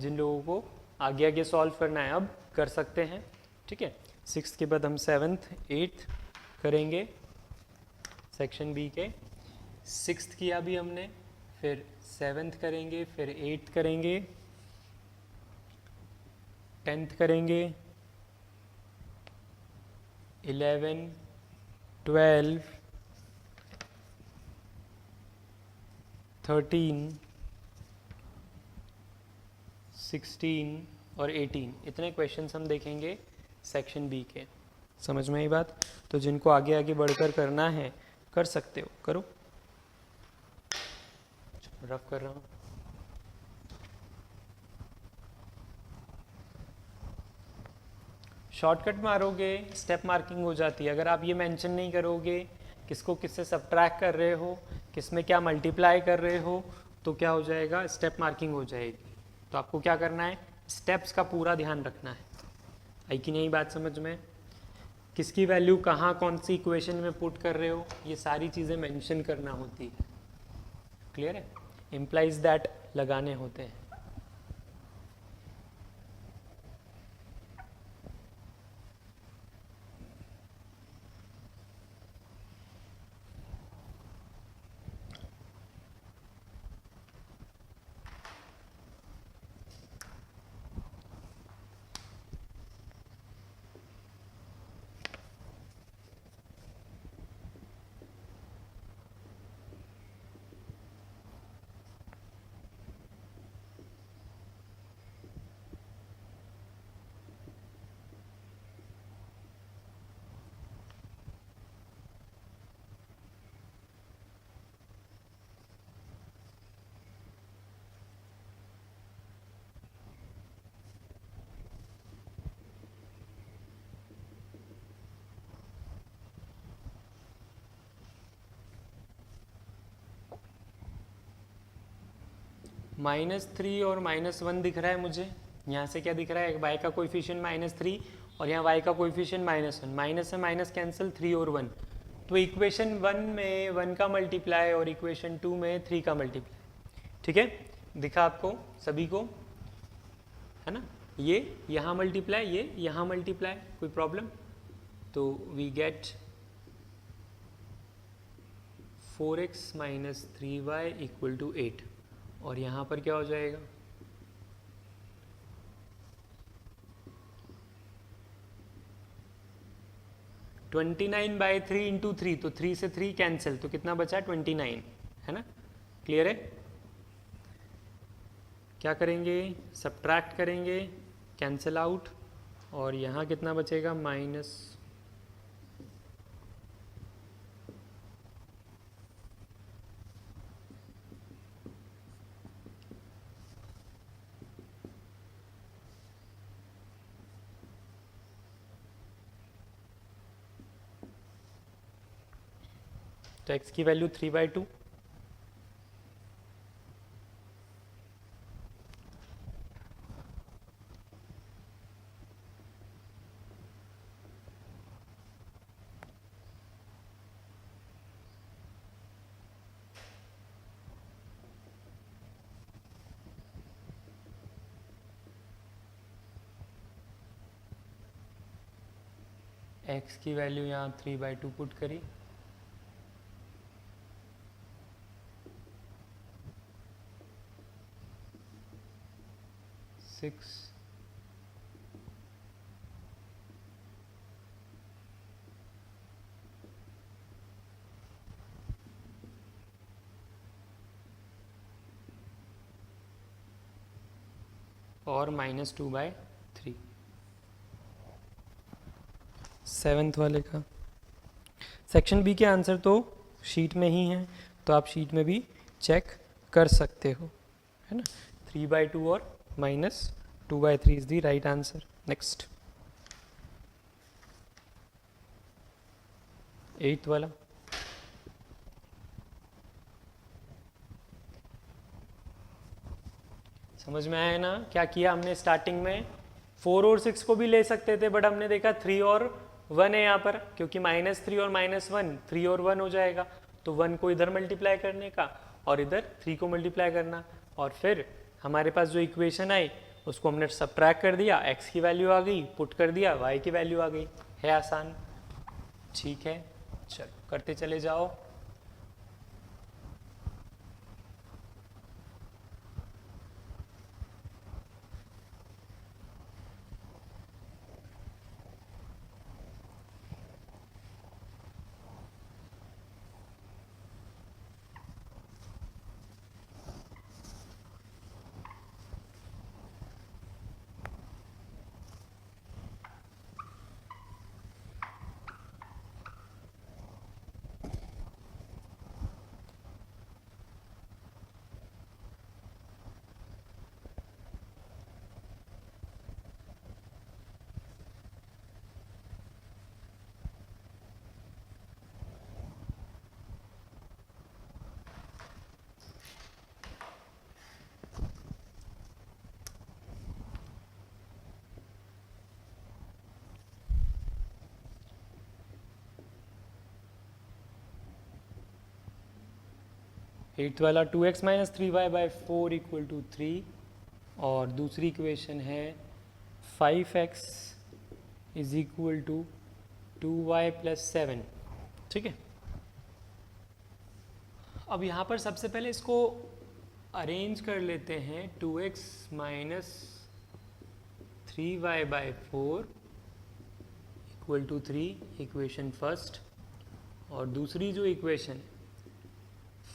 जिन लोगों को आगे आगे सॉल्व करना है अब कर सकते हैं, ठीक है। सिक्स के बाद हम सेवन्थ एट्थ करेंगे सेक्शन बी के, सिक्स्थ किया भी हमने, फिर सेवन्थ करेंगे, फिर एट्थ करेंगे, टेंथ करेंगे, 11 12 13 16 और 18, इतने क्वेश्चंस हम देखेंगे सेक्शन बी के। समझ में आई बात? तो जिनको आगे आगे बढ़कर करना है कर सकते हो, करो। रफ कर रहा हूँ। शॉर्टकट मारोगे स्टेप मार्किंग हो जाती है। अगर आप ये मेंशन नहीं करोगे किसको किससे सब्ट्रैक्ट कर रहे हो, किस में क्या मल्टीप्लाई कर रहे हो, तो क्या हो जाएगा, स्टेप मार्किंग हो जाएगी। तो आपको क्या करना है, स्टेप्स का पूरा ध्यान रखना है। आई कि नहीं बात समझ में? किसकी वैल्यू कहाँ कौन सी इक्वेशन में पुट कर रहे हो, ये सारी चीज़ें मेंशन करना होती है। क्लियर है? इम्प्लाइज दैट लगाने होते हैं। -3 और -1 दिख रहा है मुझे। यहाँ से क्या दिख रहा है, y का कोएफिशिएंट -3 और यहाँ y का कोएफिशिएंट -1, माइनस से माइनस कैंसिल, 3 और 1। तो इक्वेशन 1 में 1 का मल्टीप्लाई और इक्वेशन 2 में 3 का मल्टीप्लाई। ठीक है, दिखा आपको सभी को, है ना? ये यहाँ मल्टीप्लाई, ये यहाँ मल्टीप्लाई, कोई प्रॉब्लम? तो we get 4x minus 3y equal to 8 और यहाँ पर क्या हो जाएगा 29/3 इंटू 3 तो 3 से 3 कैंसिल तो कितना बचा 29 है ना। क्लियर है। क्या करेंगे सब्ट्रैक्ट करेंगे कैंसिल आउट और यहाँ कितना बचेगा माइनस तो x की वैल्यू 3/2 x की वैल्यू यहाँ 3/2 पुट करी सिक्स और -2/3 7th वाले का। सेक्शन बी के आंसर तो शीट में ही हैं तो आप शीट में भी चेक कर सकते हो है ना। 3/2 और -2/3 is the right answer. Next 8th वाला समझ में आया ना। क्या किया हमने स्टार्टिंग में 4 और 6 को भी ले सकते थे बट हमने देखा 3 और 1 है यहाँ पर क्योंकि -3 और -1 3 और 1 हो जाएगा तो 1 को इधर मल्टीप्लाई करने का और इधर 3 को मल्टीप्लाई करना और फिर हमारे पास जो इक्वेशन आई उसको हमने सब्ट्रैक्ट कर दिया x की वैल्यू आ गई पुट कर दिया y की वैल्यू आ गई। है आसान। ठीक है चलो करते चले जाओ। एट्थ वाला 2x minus 3y/4 equal to 3 और दूसरी इक्वेशन है 5x is equal to 2y + 7। ठीक है अब यहाँ पर सबसे पहले इसको अरेंज कर लेते हैं 2x minus 3y/4 equal to 3 equation first और दूसरी जो equation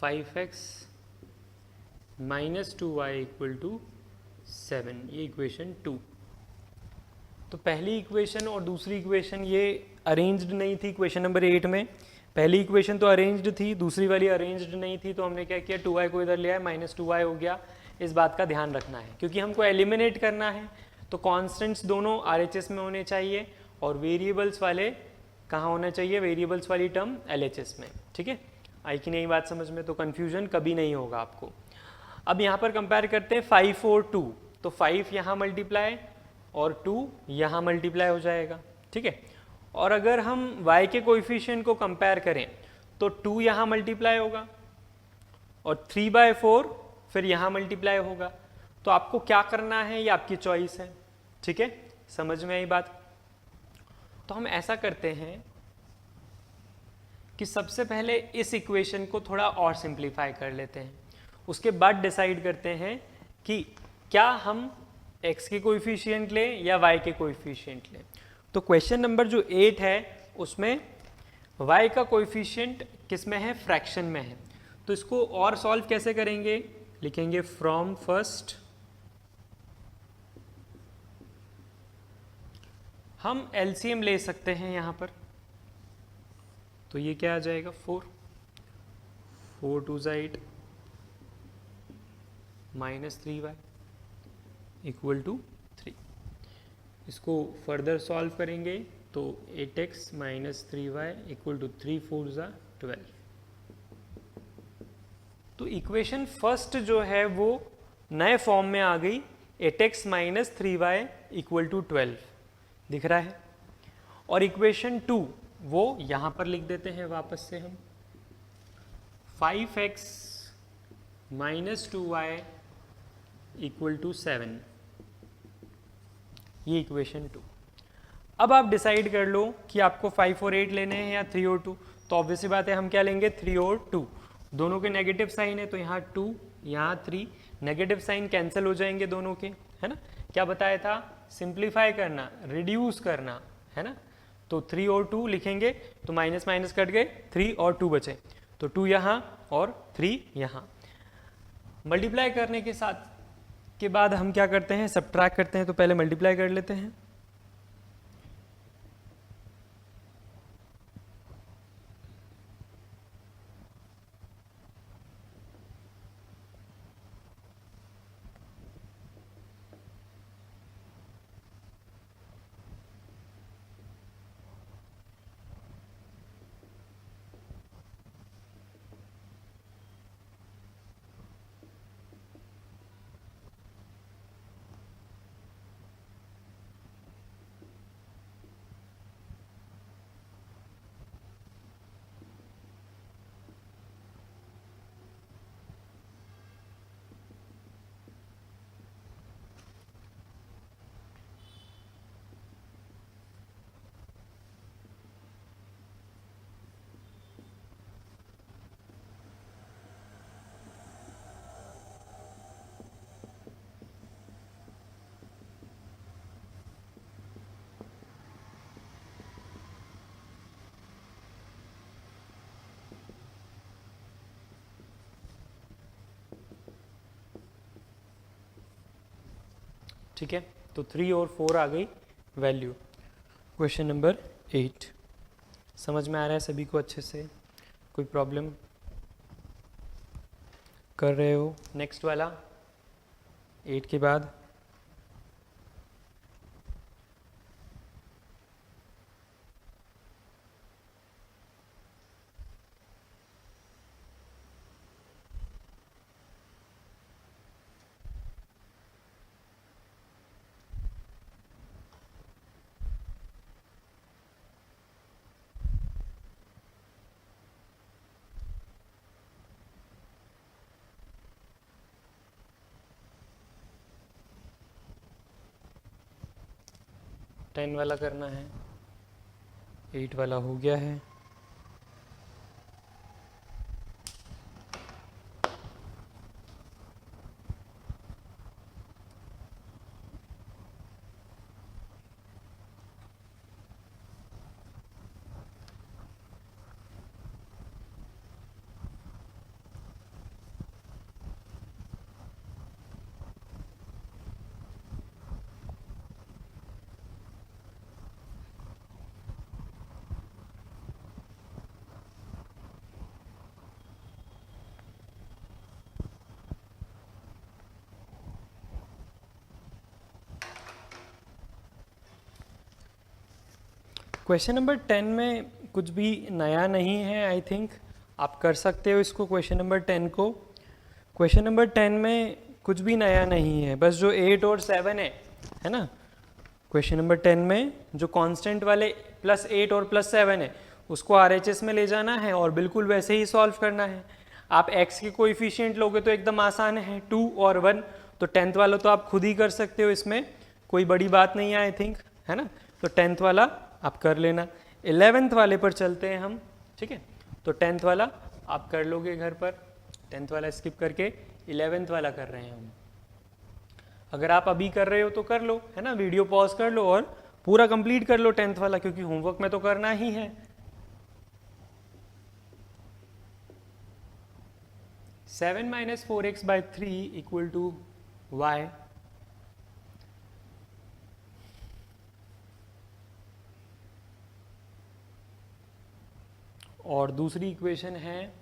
5x minus 2y equal to 7 ये इक्वेशन 2। तो पहली इक्वेशन और दूसरी इक्वेशन ये अरेंज्ड नहीं थी इक्वेशन नंबर 8 में। पहली इक्वेशन तो अरेंज्ड थी दूसरी वाली अरेंज्ड नहीं थी तो हमने क्या किया 2y को इधर ले आया -2y हो गया। इस बात का ध्यान रखना है क्योंकि हमको एलिमिनेट करना है तो कॉन्स्टेंट्स दोनों RHS में होने चाहिए और वेरिएबल्स वाले कहाँ होना चाहिए वेरिएबल्स वाली टर्म LHS में। ठीक है आई कि नहीं बात समझ में। तो कन्फ्यूजन कभी नहीं होगा आपको। अब यहाँ पर कंपेयर करते हैं 5 और 2 तो 5 यहाँ मल्टीप्लाई और 2 यहाँ मल्टीप्लाई हो जाएगा। ठीक है और अगर हम y के कोएफिशिएंट को कंपेयर करें तो 2 यहाँ मल्टीप्लाई होगा और 3/4 फिर यहाँ मल्टीप्लाई होगा। तो आपको क्या करना है ये आपकी चॉइस है। ठीक है समझ में आई बात। तो हम ऐसा करते हैं कि सबसे पहले इस इक्वेशन को थोड़ा और सिंप्लीफाई कर लेते हैं, उसके बाद डिसाइड करते हैं कि क्या हम x के कोएफिशिएंट लें या y के कोएफिशिएंट लें। तो क्वेश्चन नंबर जो 8 है उसमें y का कोएफिशिएंट किस में है, फ्रैक्शन में है। तो इसको और सॉल्व कैसे करेंगे, लिखेंगे फ्रॉम फर्स्ट हम एलसीएम ले सकते हैं यहाँ पर। तो ये क्या आ जाएगा, 4 2 8 माइनस 3y इक्वल टू 3। इसको फर्दर सॉल्व करेंगे तो 8x minus 3y equal to 3 4 12। तो इक्वेशन फर्स्ट जो है वो नए फॉर्म में आ गई, 8x minus 3y equal to 12 दिख रहा है। और इक्वेशन 2 वो यहाँ पर लिख देते हैं वापस से हम, 5x minus 2y equal to 7, ये इक्वेशन 2। अब आप डिसाइड कर लो कि आपको 5 और 8 लेने हैं या 3 और 2। तो ऑब्वियसली बात है हम क्या लेंगे, 3 और 2। दोनों के नेगेटिव साइन है तो यहाँ 2 यहाँ 3, नेगेटिव साइन कैंसिल हो जाएंगे दोनों के, है ना। क्या बताया था, सिंप्लीफाई करना, रिड्यूस करना, है ना। तो 3 और 2 लिखेंगे तो माइनस माइनस कट गए, 3 और 2 बचे, तो 2 यहाँ और 3 यहाँ। मल्टीप्लाई करने के साथ के बाद हम क्या करते हैं, सब्ट्रैक्ट करते हैं। तो पहले मल्टीप्लाई कर लेते हैं, ठीक है। तो 3 और 4 आ गई वैल्यू। क्वेश्चन नंबर 8 समझ में आ रहा है सभी को अच्छे से, कोई प्रॉब्लम कर रहे हो। नेक्स्ट वाला 8 के बाद टेन वाला करना है, 8 वाला हो गया है। क्वेश्चन नंबर 10 में कुछ भी नया नहीं है, आई थिंक आप कर सकते हो इसको। क्वेश्चन नंबर 10 को, क्वेश्चन नंबर 10 में कुछ भी नया नहीं है, बस जो 8 और 7 है ना। क्वेश्चन नंबर 10 में जो कांस्टेंट वाले +8 और +7 है उसको RHS में ले जाना है और बिल्कुल वैसे ही सॉल्व करना है। आप x के कोएफिशिएंट लोगे तो एकदम आसान है, 2 और 1। तो 10th वाला तो आप खुद ही कर सकते हो, इसमें कोई बड़ी बात नहीं है आई थिंक, है ना। तो 10th वाला आप कर लेना। 11th वाले पर चलते हैं हम, ठीक है। तो 10th वाला आप कर लोगे घर पर, 10th वाला स्किप करके 11th वाला कर रहे हैं हम। अगर आप अभी कर रहे हो तो कर लो, है ना, वीडियो पॉज कर लो और पूरा कंप्लीट कर लो 10th वाला, क्योंकि होमवर्क में तो करना ही है। 7 - 4x/3 इक्वल टू y। और दूसरी इक्वेशन है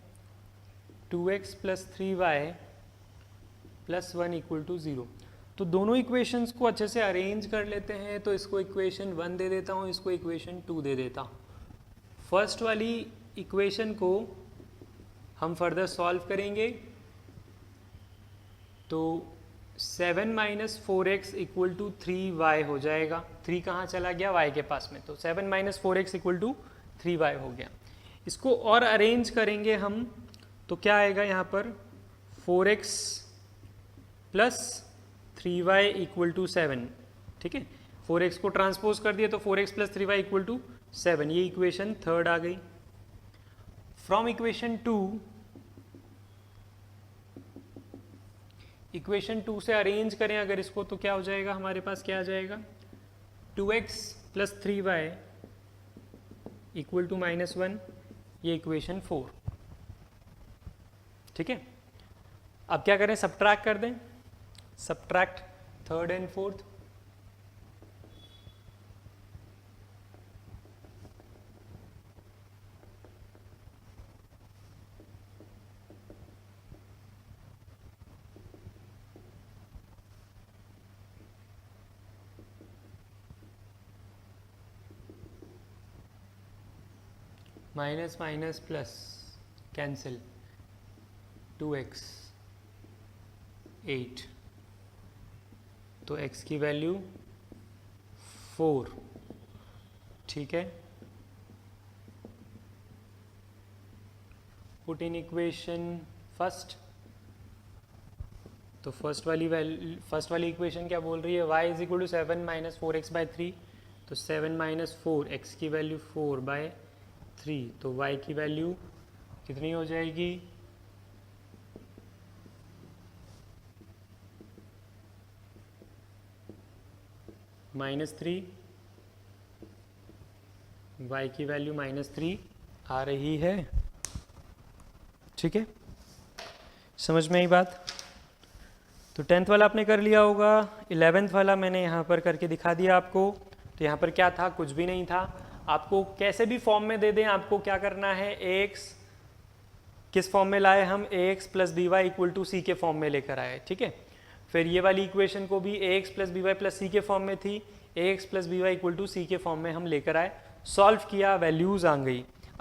2x + 3y + 1 इक्वल टू 0। तो दोनों इक्वेशंस को अच्छे से अरेंज कर लेते हैं। तो इसको इक्वेशन 1 दे देता हूँ, इसको इक्वेशन 2 दे देता हूँ। फर्स्ट वाली इक्वेशन को हम फर्दर सॉल्व करेंगे। तो 7 - 4x इक्वल टू 3y हो जाएगा। 3 कहाँ चला गया? y के पास में। तो 7 - 4x इक्वल टू 3y हो गया। इसको और अरेंज करेंगे हम, तो क्या आएगा यहाँ पर? 4x + 3y equal to 7। ठीक है, 4x को ट्रांसपोज कर दिया तो 4x + 3y इक्वल टू 7। ये इक्वेशन थर्ड आ गई। फ्रॉम इक्वेशन 2, इक्वेशन 2 से अरेंज करें अगर इसको, तो क्या हो जाएगा? हमारे पास क्या आ जाएगा? 2x + 3y equal to -1। ये इक्वेशन 4। ठीक है, अब क्या करें? सब्ट्रैक्ट कर दें। Subtract third and fourth. Minus minus plus cancel, 2x 8, तो x की वैल्यू 4। ठीक है, पुट इन इक्वेशन फर्स्ट। तो फर्स्ट वाली इक्वेशन क्या बोल रही है? y = 7 - 4x/3। तो 7 - 4, x की वैल्यू 4/3, तो y की वैल्यू कितनी हो जाएगी? -3। y की वैल्यू -3 आ रही है। ठीक है, समझ में आई बात? तो 10th वाला आपने कर लिया होगा। 11th वाला मैंने यहाँ पर करके दिखा दिया आपको। तो यहाँ पर क्या था? कुछ भी नहीं था। आपको कैसे भी फॉर्म में दे दें, आपको क्या करना है? ax किस फॉर्म में लाए हम? ax + by equal to c के फॉर्म में लेकर आए। ठीक है, फिर ये वाली इक्वेशन को भी ax + by + c के फॉर्म में थी, ax + by equal to c के फॉर्म में हम लेकर आए, सॉल्व किया, वैल्यूज आ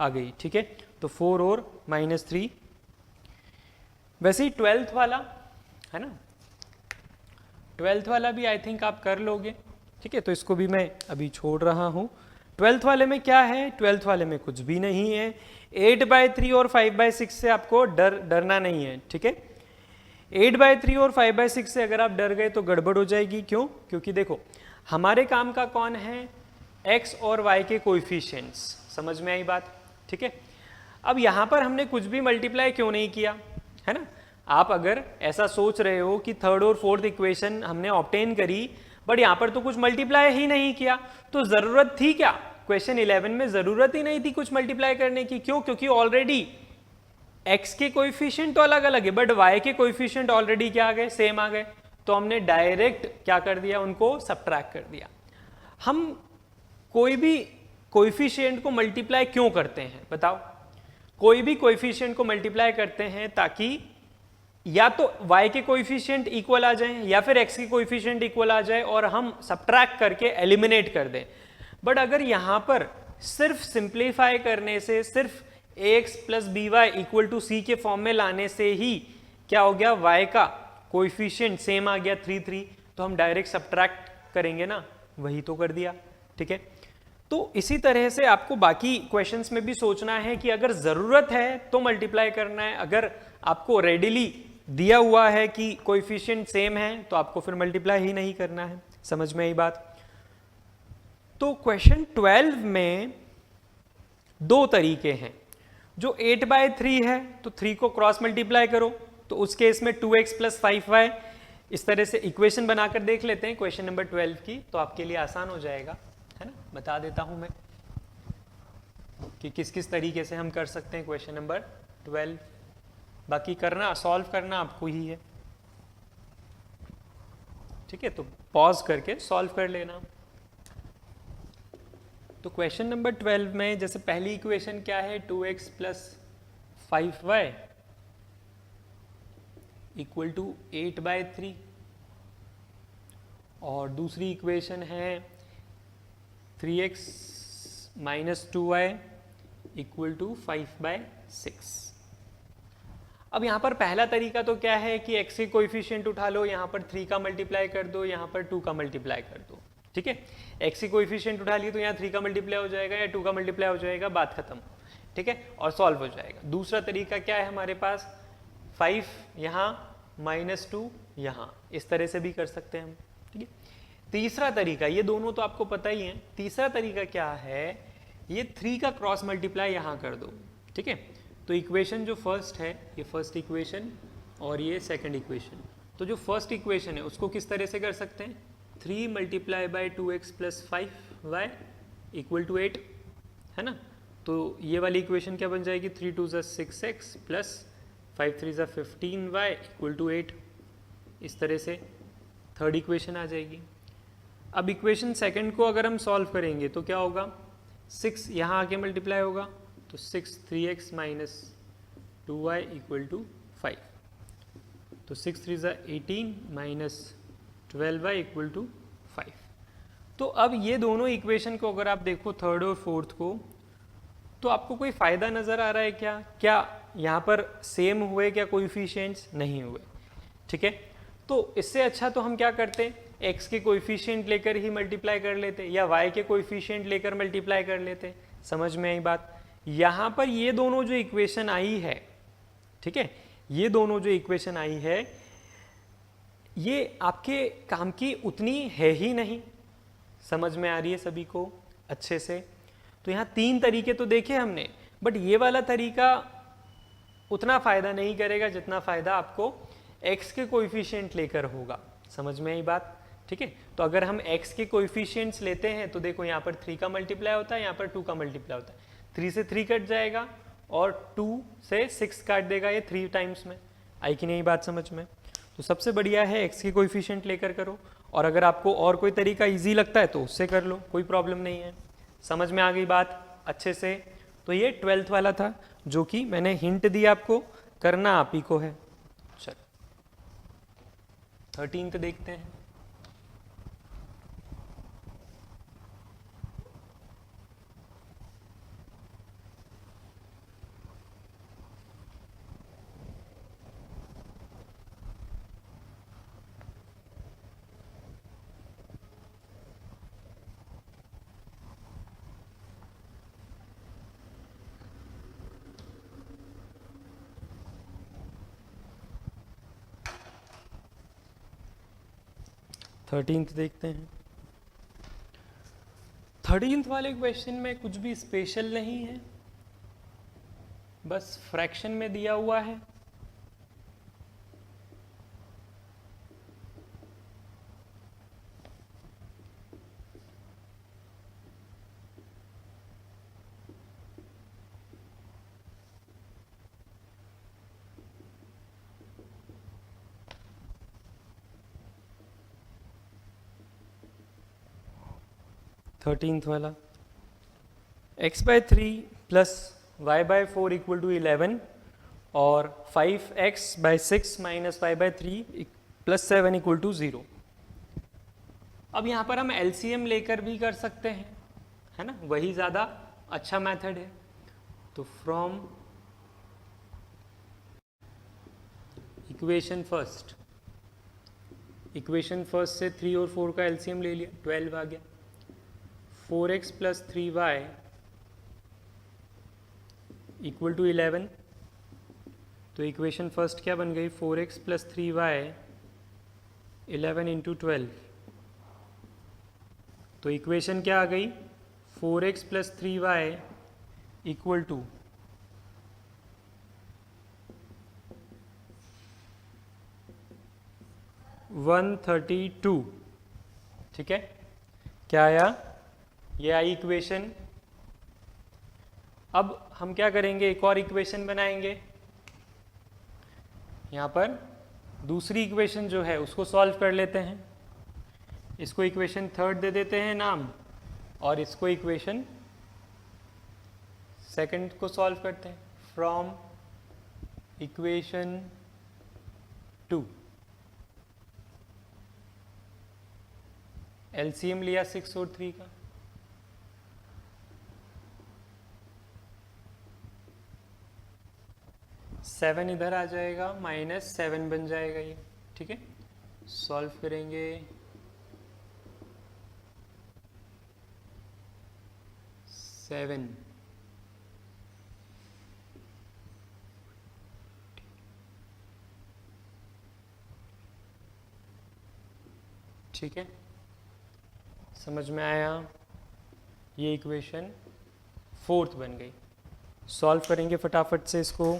गई। ठीक है, तो 4 और -3। वैसे ही 12th वाला है ना, 12th वाला भी आई थिंक आप कर लोगे। ठीक है, तो इसको भी मैं अभी छोड़ रहा हूँ। 12th वाले में क्या है? 12th वाले में कुछ भी नहीं है। 8/3 और 5/6 से आपको डरना नहीं है। ठीक है, 8/3 और 5/6 से अगर आप डर गए तो गड़बड़ हो जाएगी। क्यों? क्योंकि देखो, हमारे काम का कौन है? x और y के कोएफिशिएंट्स। समझ में आई बात? ठीक है, अब यहाँ पर हमने कुछ भी मल्टीप्लाई क्यों नहीं किया, है ना? आप अगर ऐसा सोच रहे हो कि थर्ड और फोर्थ इक्वेशन हमने ऑब्टेन करी, बट यहाँ पर तो कुछ मल्टीप्लाई ही नहीं किया, तो जरूरत थी क्या? क्वेश्चन 11 में जरूरत ही नहीं थी कुछ मल्टीप्लाई करने की। क्यों? क्योंकि ऑलरेडी x के कोएफिशिएंट तो अलग अलग है, बट y के कोएफिशिएंट ऑलरेडी क्या आ गए? सेम आ गए। तो हमने डायरेक्ट क्या कर दिया? उनको सब्ट्रैक्ट कर दिया। हम कोई भी कोएफिशिएंट को मल्टीप्लाई क्यों करते हैं बताओ? कोई भी कोएफिशिएंट को मल्टीप्लाई करते हैं ताकि या तो y के कोएफिशिएंट इक्वल आ जाएं या फिर x के कोएफिशिएंट इक्वल आ जाए और हम सब्ट्रैक्ट करके एलिमिनेट कर दें। बट अगर यहां पर सिर्फ सिंप्लीफाई करने से, सिर्फ ax + by equal to c के फॉर्म में लाने से ही क्या हो गया? y का कोएफिशिएंट सेम आ गया 3, तो हम डायरेक्ट सब्ट्रैक्ट करेंगे ना, वही तो कर दिया। ठीक है, तो इसी तरह से आपको बाकी क्वेश्चंस में भी सोचना है कि अगर जरूरत है तो मल्टीप्लाई करना है, अगर आपको रेडिली दिया हुआ है कि कोएफिशिएंट सेम है तो आपको फिर मल्टीप्लाई ही नहीं करना है। समझ में आई बात? तो क्वेश्चन 12 में दो तरीके हैं। जो 8/3 है तो 3 को क्रॉस मल्टीप्लाई करो, तो उस केस में 2x + 5y, इस तरह से इक्वेशन बनाकर देख लेते हैं क्वेश्चन नंबर 12 की, तो आपके लिए आसान हो जाएगा, है ना। बता देता हूं मैं कि किस किस तरीके से हम कर सकते हैं क्वेश्चन नंबर 12। बाकी करना, सॉल्व करना आपको ही है, ठीक है। तो पॉज करके सॉल्व कर लेना। तो क्वेश्चन नंबर 12 में जैसे पहली इक्वेशन क्या है, 2x + 5y = 8/3, और दूसरी इक्वेशन है 3x - 2y = 5/6। अब यहाँ पर पहला तरीका तो क्या है कि x के कोएफिशिएंट उठा लो, यहाँ पर 3 का मल्टीप्लाई कर दो, यहाँ पर 2 का मल्टीप्लाई कर दो, ठीक है। x के कोएफिशिएंट उठा लिए तो यहाँ 3 का मल्टीप्लाई हो जाएगा या 2 का मल्टीप्लाई हो जाएगा, बात खत्म, ठीक है, और सॉल्व हो जाएगा। दूसरा तरीका क्या है हमारे पास, 5 यहाँ -2 यहाँ, इस तरह से भी कर सकते हैं हम, ठीक है। तीसरा तरीका, ये दोनों तो आपको पता ही है, तीसरा तरीका क्या है, ये 3 का क्रॉस मल्टीप्लाई यहाँ कर दो, ठीक है। तो इक्वेशन जो फर्स्ट है, ये फर्स्ट इक्वेशन और ये सेकंड इक्वेशन, तो जो फर्स्ट इक्वेशन है उसको किस तरह से कर सकते हैं, 3 × 2x + 5y = 8, है ना। तो ये वाली इक्वेशन क्या बन जाएगी, 3 × 2 = 6x + 5 × 3 = 15y = 8, इस तरह से थर्ड इक्वेशन आ जाएगी। अब इक्वेशन सेकंड को अगर हम सॉल्व करेंगे तो क्या होगा, 6 यहाँ आके मल्टीप्लाई होगा, तो 6 3x - 2y = 5, तो 6 3 = 18 - 12y = 5। तो अब ये दोनों इक्वेशन को अगर आप देखो थर्ड और फोर्थ को, तो आपको कोई फ़ायदा नज़र आ रहा है क्या, क्या यहाँ पर सेम हुए क्या कोएफिशिएंट्स, नहीं हुए, ठीक है। तो इससे अच्छा तो हम क्या करते, x के कोएफिशिएंट लेकर ही मल्टीप्लाई कर लेते, या y के कोएफिशिएंट लेकर मल्टीप्लाई कर लेते, समझ में आई बात। यहाँ पर ये दोनों जो इक्वेशन आई है, ठीक है, ये दोनों जो इक्वेशन आई है ये आपके काम की उतनी है ही नहीं, समझ में आ रही है सभी को अच्छे से। तो यहाँ 3 तरीके तो देखे हमने, बट ये वाला तरीका उतना फ़ायदा नहीं करेगा जितना फ़ायदा आपको x के कोएफिशिएंट लेकर होगा, समझ में आई बात, ठीक है। तो अगर हम x के कोएफिशिएंट्स लेते हैं तो देखो यहाँ पर 3 का मल्टीप्लाई होता है, यहाँ पर 2 का मल्टीप्लाई होता है, 3 से 3 कट जाएगा और 2 से 6 काट देगा, ये 3 टाइम्स में आई कि नहीं बात समझ में। तो सबसे बढ़िया है x के कोएफिशिएंट लेकर करो, और अगर आपको और कोई तरीका इजी लगता है तो उससे कर लो, कोई प्रॉब्लम नहीं है। समझ में आ गई बात अच्छे से। तो ये 12th वाला था जो कि मैंने हिंट दिया आपको, करना आप ही को है। चल 13th देखते हैं। थर्टीन्थ देखते हैं। 13th वाले क्वेश्चन में कुछ भी स्पेशल नहीं है, बस फ्रैक्शन में दिया हुआ है। थर्टीन्थ वाला x/3 + y/4 = 11 और 5x/6 - y/3 + 7 = 0। अब यहाँ पर हम LCM लेकर भी कर सकते हैं, है ना, वही ज़्यादा अच्छा मेथड है। तो फ्रॉम इक्वेशन फर्स्ट से 3 और 4 का LCM ले लिया, 12 आ गया। 4x + 3y = 11, तो इक्वेशन फर्स्ट क्या बन गई, 4x + 3y 11 × 12। तो इक्वेशन क्या आ गई, 4x + 3y = 132, ठीक है। क्या आया? ये आई इक्वेशन। अब हम क्या करेंगे, एक और इक्वेशन बनाएंगे। यहाँ पर दूसरी इक्वेशन जो है उसको सॉल्व कर लेते हैं। इसको इक्वेशन थर्ड दे देते हैं नाम, और इसको इक्वेशन सेकंड को सॉल्व करते हैं। फ्रॉम इक्वेशन 2 एलसीएम लिया 6 और 3 का, सेवन इधर आ जाएगा, -7 बन जाएगा ये, ठीक है। सॉल्व करेंगे, सेवन, ठीक है। समझ में आया? ये इक्वेशन फोर्थ बन गई। सॉल्व करेंगे फटाफट से इसको।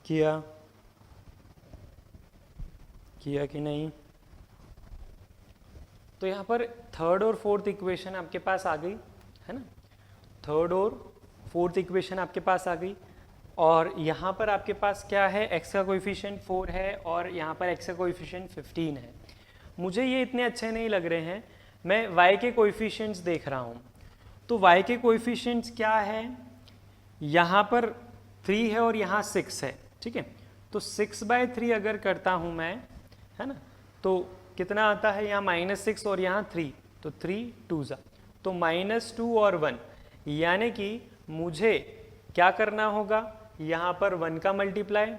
किया कि नहीं? तो यहाँ पर थर्ड और फोर्थ इक्वेशन आपके पास आ गई है ना। थर्ड और फोर्थ इक्वेशन आपके पास आ गई, और यहाँ पर आपके पास क्या है, x का कोएफिशिएंट 4 है और यहाँ पर x का कोएफिशिएंट 15 है। मुझे ये इतने अच्छे नहीं लग रहे हैं, मैं y के कोएफिशिएंट्स देख रहा हूँ। तो y के कोएफिशिएंट्स क्या है, यहाँ पर 3 है और यहाँ 6 है, ठीक है। तो 6/3 अगर करता हूँ मैं, है ना, तो कितना आता है, यहाँ -6 और यहाँ 3, तो 3 2 जा, तो -2 और 1, यानी कि मुझे क्या करना होगा, यहाँ पर 1 का मल्टीप्लाई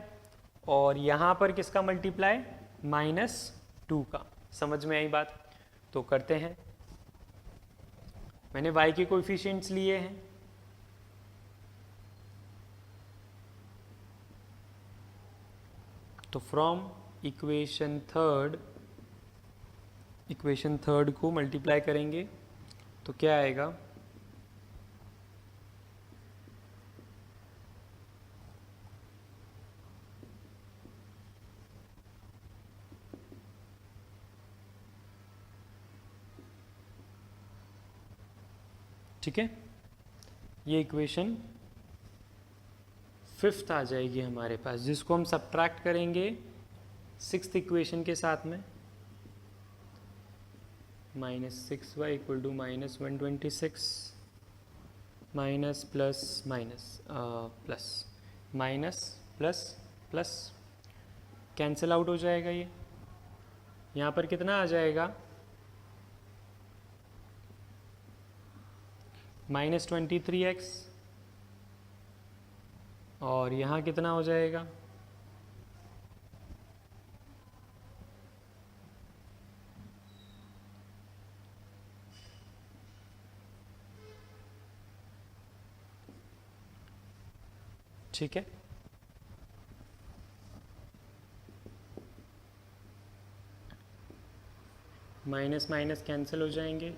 और यहाँ पर किसका मल्टीप्लाई, -2 का। समझ में आई बात? तो करते हैं। मैंने y के कोएफिशिएंट्स लिए हैं, तो फ्रॉम इक्वेशन थर्ड को मल्टीप्लाई करेंगे तो क्या आएगा, ठीक है। ये इक्वेशन फिफ्थ आ जाएगी हमारे पास, जिसको हम सब्ट्रैक्ट करेंगे सिक्स्थ इक्वेशन के साथ में, -6y = -126 minus plus minus plus minus plus plus cancel out हो जाएगा। ये यहाँ पर कितना आ जाएगा, -23x, और यहाँ कितना हो जाएगा, ठीक है। माइनस माइनस कैंसिल हो जाएंगे।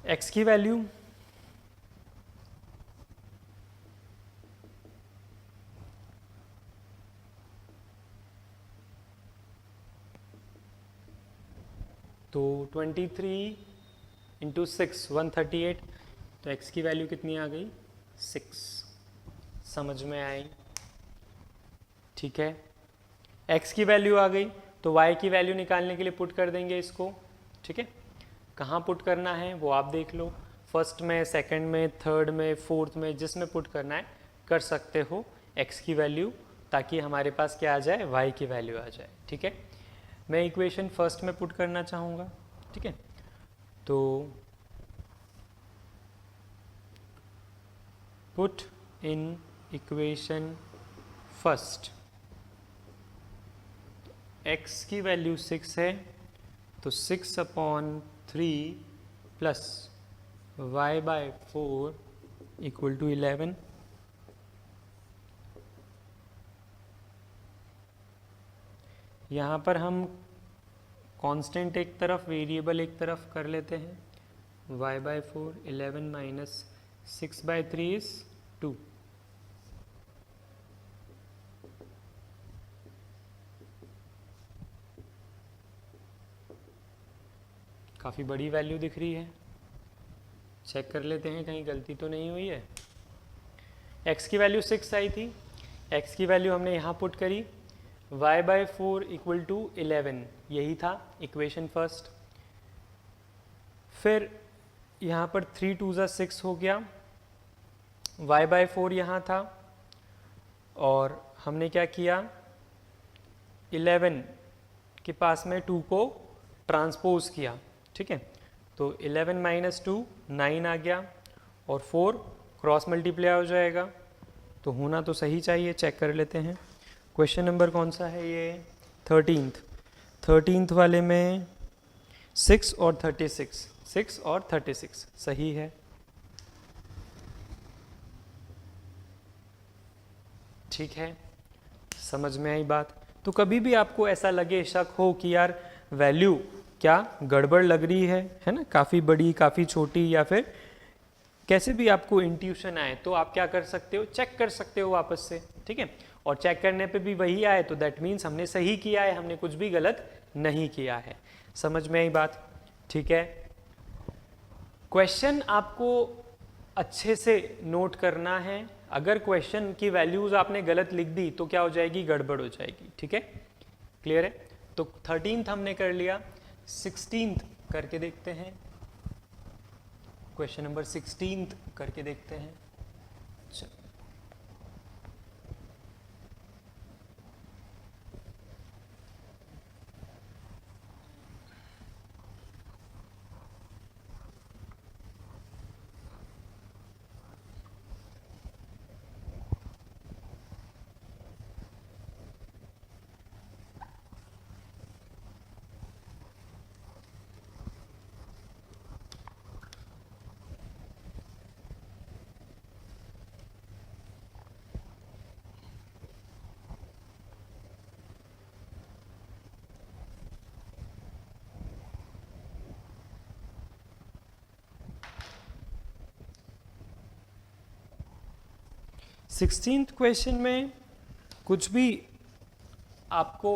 x की वैल्यू तो 23 इंटू 6 138, तो x की वैल्यू कितनी आ गई, 6। समझ में आई, ठीक है। x की वैल्यू आ गई तो y की वैल्यू निकालने के लिए पुट कर देंगे इसको, ठीक है। कहाँ पुट करना है वो आप देख लो, फर्स्ट में, सेकंड में, थर्ड में, फोर्थ में, जिसमें पुट करना है कर सकते हो x की वैल्यू, ताकि हमारे पास क्या आ जाए, y की वैल्यू आ जाए, ठीक है। मैं इक्वेशन फर्स्ट में पुट करना चाहूँगा, ठीक है। तो put in equation first, x की वैल्यू 6 है तो 6/3 प्लस y/4 इक्वल टू 11। यहाँ पर हम कांस्टेंट एक तरफ, वेरिएबल एक तरफ कर लेते हैं। y/4 11 minus 6/3 is 2। काफ़ी बड़ी वैल्यू दिख रही है, चेक कर लेते हैं कहीं गलती तो नहीं हुई है। x की वैल्यू 6 आई थी, x की वैल्यू हमने यहाँ पुट करी, y/4 इक्वल टू 11, यही था इक्वेशन फर्स्ट। फिर यहाँ पर 3 2 ज़ा 6 हो गया, y/4 यहाँ था, और हमने क्या किया, 11 के पास में 2 को ट्रांसपोज किया, ठीक है। तो 11 माइनस 2 9 आ गया, और 4 क्रॉस मल्टीप्लाई हो जाएगा, तो होना तो सही चाहिए, चेक कर लेते हैं। क्वेश्चन नंबर कौन सा है ये, 13th वाले में 6 और 36 सही है, ठीक है। समझ में आई बात। तो कभी भी आपको ऐसा लगे, शक हो कि यार वैल्यू क्या गड़बड़ लग रही है ना, काफ़ी बड़ी, काफ़ी छोटी, या फिर कैसे भी आपको इंट्यूशन आए, तो आप क्या कर सकते हो, चेक कर सकते हो वापस से, ठीक है। और चेक करने पे भी वही आए तो दैट मीन्स हमने सही किया है, हमने कुछ भी गलत नहीं किया है। समझ में आई बात, ठीक है। क्वेश्चन आपको अच्छे से नोट करना है, अगर क्वेश्चन की वैल्यूज आपने गलत लिख दी तो क्या हो जाएगी, गड़बड़ हो जाएगी, ठीक है। क्लियर है। तो 13th हमने कर लिया, 16th करके देखते हैं, क्वेश्चन नंबर 16th करके देखते हैं। चलो, सिक्सटीन्थ क्वेश्चन में कुछ भी आपको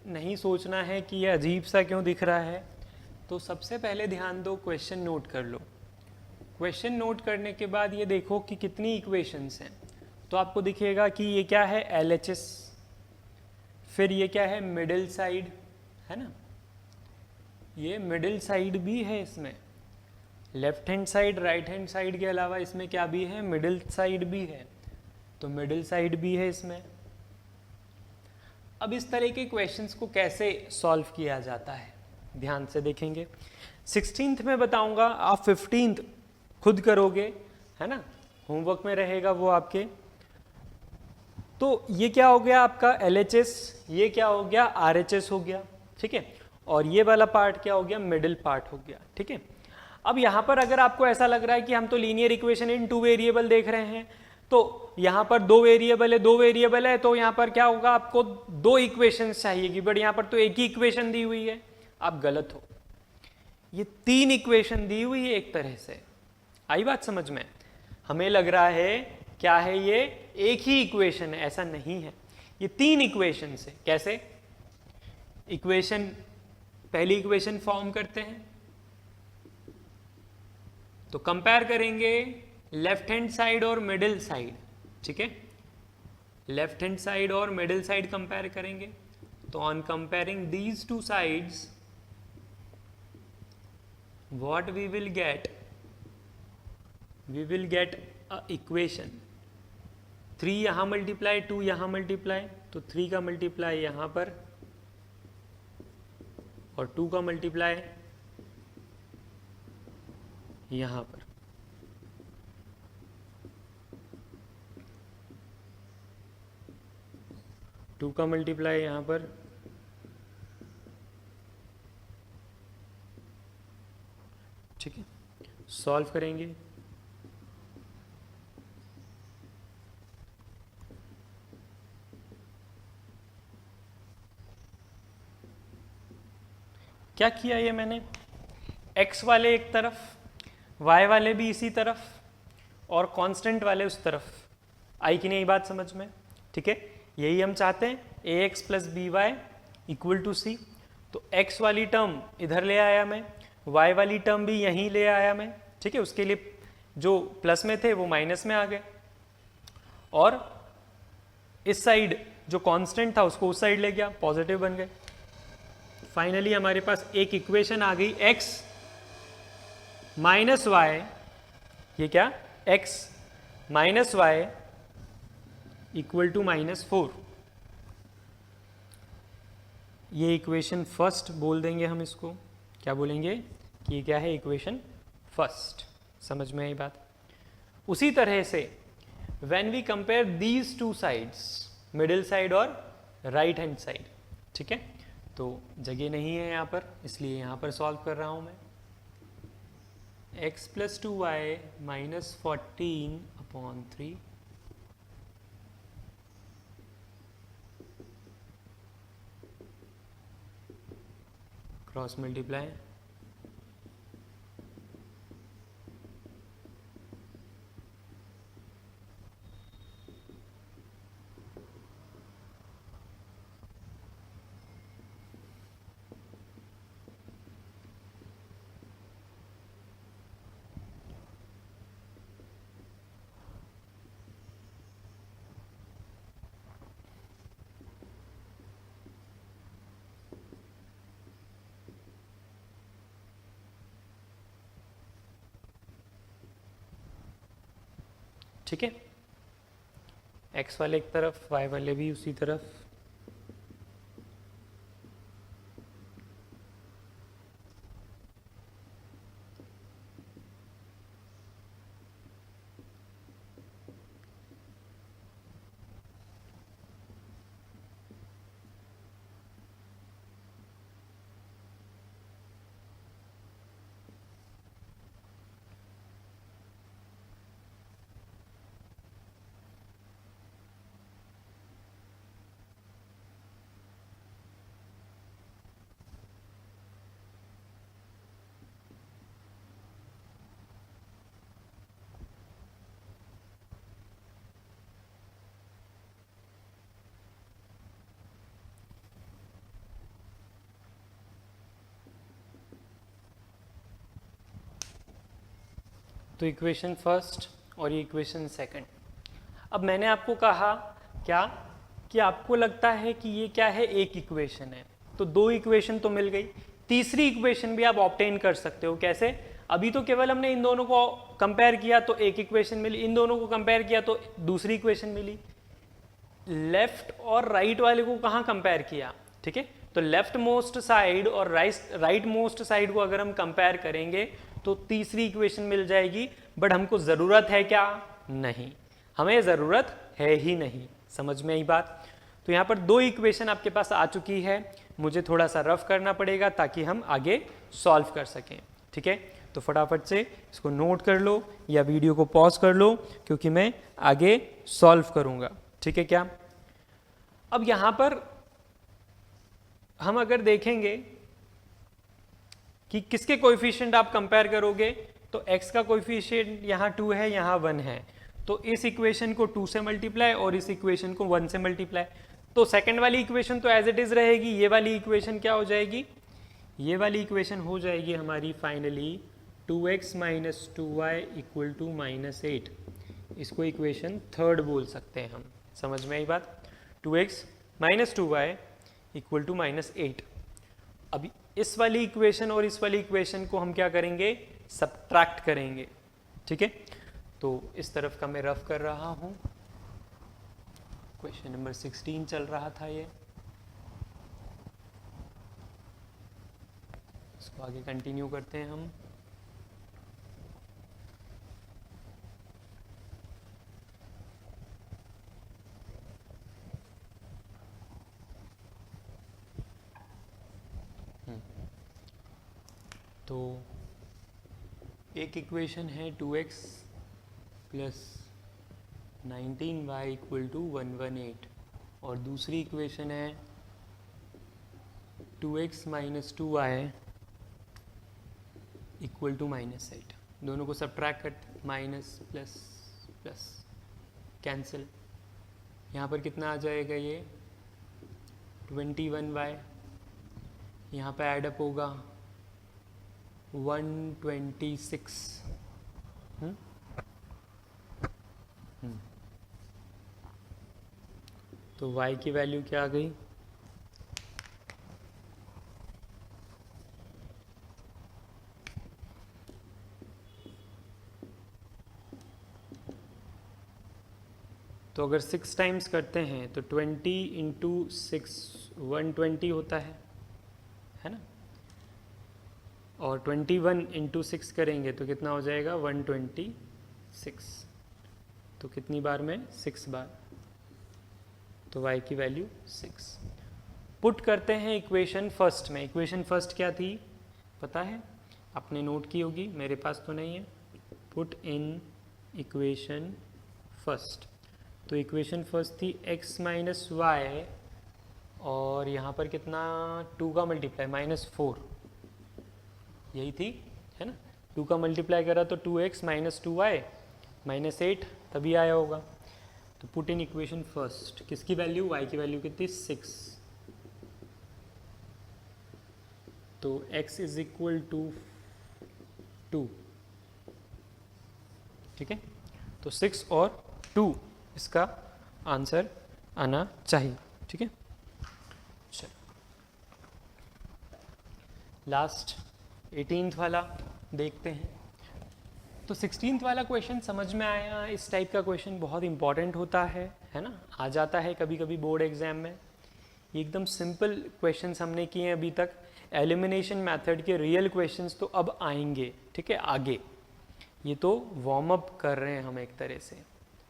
नहीं सोचना है कि ये अजीब सा क्यों दिख रहा है। तो सबसे पहले ध्यान दो, क्वेश्चन नोट कर लो। क्वेश्चन नोट करने के बाद ये देखो कि कितनी इक्वेशंस हैं। तो आपको दिखेगा कि ये क्या है, LHS, फिर ये क्या है, मिडिल साइड, है ना, ये मिडिल साइड भी है इसमें, left hand side right hand side के अलावा इसमें क्या भी है, मिडिल साइड भी है, तो मिडिल साइड भी है इसमें। अब इस तरह के क्वेश्चंस को कैसे सॉल्व किया जाता है ध्यान से देखेंगे। 16th में बताऊंगा, आप 15th खुद करोगे, है ना, होमवर्क में रहेगा वो आपके। तो ये क्या हो गया आपका LHS, ये क्या हो गया RHS हो गया, ठीक है, और ये वाला पार्ट क्या हो गया, मिडिल पार्ट हो गया, ठीक है। अब यहाँ पर अगर आपको ऐसा लग रहा है कि हम तो लीनियर इक्वेशन इन 2 वेरिएबल देख रहे हैं, तो यहाँ पर 2 वेरिएबल है, तो यहाँ पर क्या होगा, आपको 2 इक्वेशंस चाहिएगी, बट यहाँ पर तो एक ही इक्वेशन दी हुई है। आप गलत हो, ये 3 इक्वेशन दी हुई है एक तरह से। आई बात समझ में? हमें लग रहा है क्या है, ये एक ही इक्वेशन है, ऐसा नहीं है, ये 3 इक्वेशन है। कैसे इक्वेशन, पहली इक्वेशन फॉर्म करते हैं, तो कंपेयर करेंगे लेफ्ट हैंड साइड और मिडिल साइड, ठीक है, लेफ्ट हैंड साइड और मिडिल साइड कंपेयर करेंगे। तो on comparing these 2 sides what we will get a equation, 3 यहाँ मल्टीप्लाई 2 यहाँ मल्टीप्लाई, तो 3 का मल्टीप्लाई यहाँ पर और 2 का मल्टीप्लाई यहाँ पर। टू का मल्टीप्लाई यहाँ पर, ठीक है, सॉल्व करेंगे। क्या किया ये मैंने, x वाले एक तरफ, y वाले भी इसी तरफ और कांस्टेंट वाले उस तरफ। आई कि नहीं बात समझ में? ठीक है, यही हम चाहते हैं, ax plus B Y equal to C. तो x वाली टर्म इधर ले आया मैं, y वाली टर्म भी यहीं ले आया मैं, ठीक है, उसके लिए जो प्लस में थे वो माइनस में आ गए, और इस साइड जो कांस्टेंट था उसको उस साइड ले गया, पॉजिटिव बन गए। फाइनली हमारे पास एक इक्वेशन आ गई, x माइनस वाई, ये क्या, x minus Y equal to -4। ये इक्वेशन फर्स्ट बोल देंगे हम इसको, क्या बोलेंगे कि ये क्या है, इक्वेशन फर्स्ट। समझ में आई बात? उसी तरह से when we compare these 2 sides, middle side और राइट हैंड साइड, ठीक है, तो जगह नहीं है यहाँ पर, इसलिए यहाँ पर सॉल्व कर रहा हूँ मैं। x plus 2y minus 14/3 cross multiply, ठीक है, x वाले एक तरफ, y वाले भी उसी तरफ। तो इक्वेशन फर्स्ट और ये इक्वेशन सेकंड। अब मैंने आपको कहा क्या कि आपको लगता है कि ये क्या है, एक इक्वेशन है, तो 2 इक्वेशन तो मिल गई, तीसरी इक्वेशन भी आप ऑब्टेन कर सकते हो। कैसे? अभी तो केवल हमने इन दोनों को कंपेयर किया तो एक इक्वेशन मिली, इन दोनों को कंपेयर किया तो दूसरी इक्वेशन मिली। लेफ्ट और राइट वाले को कहाँ कंपेयर किया, ठीक है, तो लेफ्ट मोस्ट साइड और राइट मोस्ट साइड को अगर हम कंपेयर करेंगे तो तीसरी इक्वेशन मिल जाएगी। बट हमको ज़रूरत है क्या, नहीं, हमें ज़रूरत है ही नहीं। समझ में आई बात। तो यहाँ पर दो इक्वेशन आपके पास आ चुकी है, मुझे थोड़ा सा रफ करना पड़ेगा ताकि हम आगे सॉल्व कर सकें, ठीक है। तो फटाफट से इसको नोट कर लो या वीडियो को पॉज कर लो क्योंकि मैं आगे सॉल्व करूँगा, ठीक है क्या। अब यहाँ पर हम अगर देखेंगे कि किसके कोएफिशिएंट आप कंपेयर करोगे, तो x का कोएफिशिएंट यहाँ 2 है, यहाँ 1 है, तो इस इक्वेशन को 2 से मल्टीप्लाई और इस इक्वेशन को 1 से मल्टीप्लाई। तो सेकंड वाली इक्वेशन तो एज इट इज रहेगी, ये वाली इक्वेशन क्या हो जाएगी, ये वाली इक्वेशन हो जाएगी हमारी finally 2x minus 2y equal to -8। इसको इक्वेशन थर्ड बोल सकते हैं हम। समझ में आई बात। 2x minus 2y equal to -8। अभी इस वाली इक्वेशन और इस वाली इक्वेशन को हम क्या करेंगे, सब्ट्रैक्ट करेंगे, ठीक है। तो इस तरफ का मैं रफ कर रहा हूँ, क्वेश्चन नंबर 16 चल रहा था ये, इसको आगे कंटिन्यू करते हैं हम। तो एक इक्वेशन है 2x plus 19y equal to 118 और दूसरी इक्वेशन है 2x minus 2y equal to -8। दोनों को सब्ट्रैक्ट करते, माइनस प्लस प्लस कैंसिल, यहाँ पर कितना आ जाएगा, ये 21y, यहाँ पे ऐडअप होगा 126। तो y की वैल्यू क्या आ गई, तो अगर 6 टाइम्स करते हैं तो 20 इंटू 6 120 होता है ना, और 21 इंटू 6 करेंगे तो कितना हो जाएगा 126। तो कितनी बार में, 6 बार, तो y की वैल्यू 6। पुट करते हैं इक्वेशन फर्स्ट में। इक्वेशन फर्स्ट क्या थी पता है, आपने नोट की होगी, मेरे पास तो नहीं है। पुट इन इक्वेशन फर्स्ट, तो इक्वेशन फर्स्ट थी x माइनस वाई और यहाँ पर कितना 2 का मल्टीप्लाई -4, यही थी, है ना। 2 का मल्टीप्लाई करा तो 2x माइनस 2y -8 तभी आया होगा। तो पुट इन इक्वेशन फर्स्ट, किसकी वैल्यू, y की वैल्यू कितनी 6, तो x इज इक्वल टू 2, ठीक है। तो 6 और 2 इसका आंसर आना चाहिए, ठीक है। चलो लास्ट 18th वाला देखते हैं। तो 16th वाला क्वेश्चन समझ में आया। इस टाइप का क्वेश्चन बहुत इंपॉर्टेंट होता है ना, आ जाता है कभी कभी बोर्ड एग्जाम में। ये एकदम सिंपल क्वेश्चंस हमने किए हैं अभी तक। एलिमिनेशन मेथड के रियल क्वेश्चंस तो अब आएंगे, ठीक है, आगे। ये तो वार्म अप कर रहे हैं हम एक तरह से,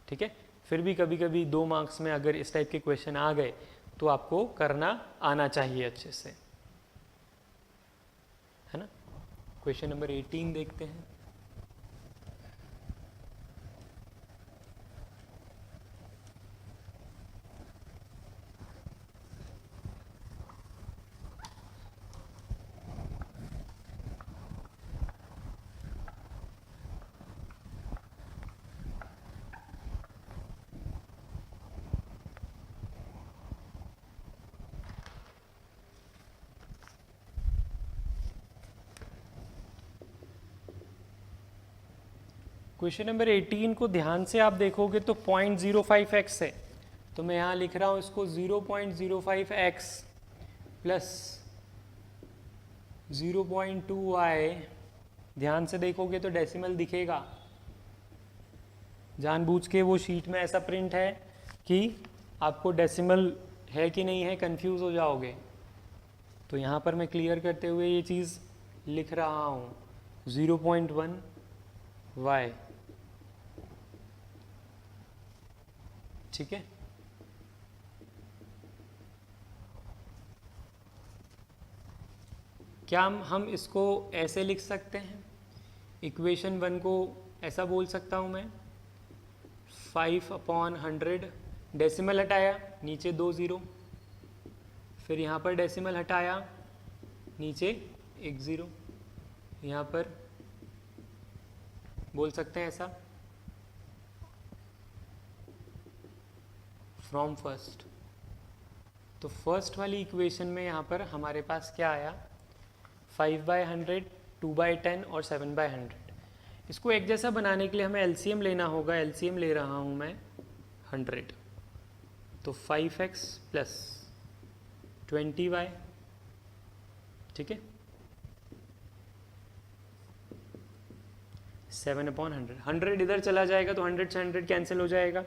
ठीक है। फिर भी कभी कभी 2 मार्क्स में अगर इस टाइप के क्वेश्चन आ गए तो आपको करना आना चाहिए अच्छे से, है ना। क्वेश्चन नंबर 18 देखते हैं। क्वेश्चन नंबर 18 को ध्यान से आप देखोगे तो 0.05x है, तो मैं यहाँ लिख रहा हूँ इसको 0.05x प्लस 0.2y ध्यान से देखोगे तो डेसिमल दिखेगा, जानबूझ के वो शीट में ऐसा प्रिंट है कि आपको डेसिमल है कि नहीं है कंफ्यूज हो जाओगे। तो यहाँ पर मैं क्लियर करते हुए ये चीज़ लिख रहा हूँ 0.1 y, ठीक है। क्या हम इसको ऐसे लिख सकते हैं, इक्वेशन 1 को ऐसा बोल सकता हूँ मैं 5/100, डेसिमल हटाया नीचे 2 ज़ीरो, फिर यहाँ पर डेसिमल हटाया नीचे 1 ज़ीरो, यहाँ पर बोल सकते हैं ऐसा फ्रॉम फर्स्ट। तो फर्स्ट वाली इक्वेशन में यहाँ पर हमारे पास क्या आया 5/100, 2/10 और 7/100। इसको एक जैसा बनाने के लिए हमें एलसीएम लेना होगा। एलसीएम ले रहा हूँ मैं 100, तो 5x प्लस 20y, ठीक है, 7/100। 100 इधर चला जाएगा तो 100 से 100 कैंसिल हो जाएगा।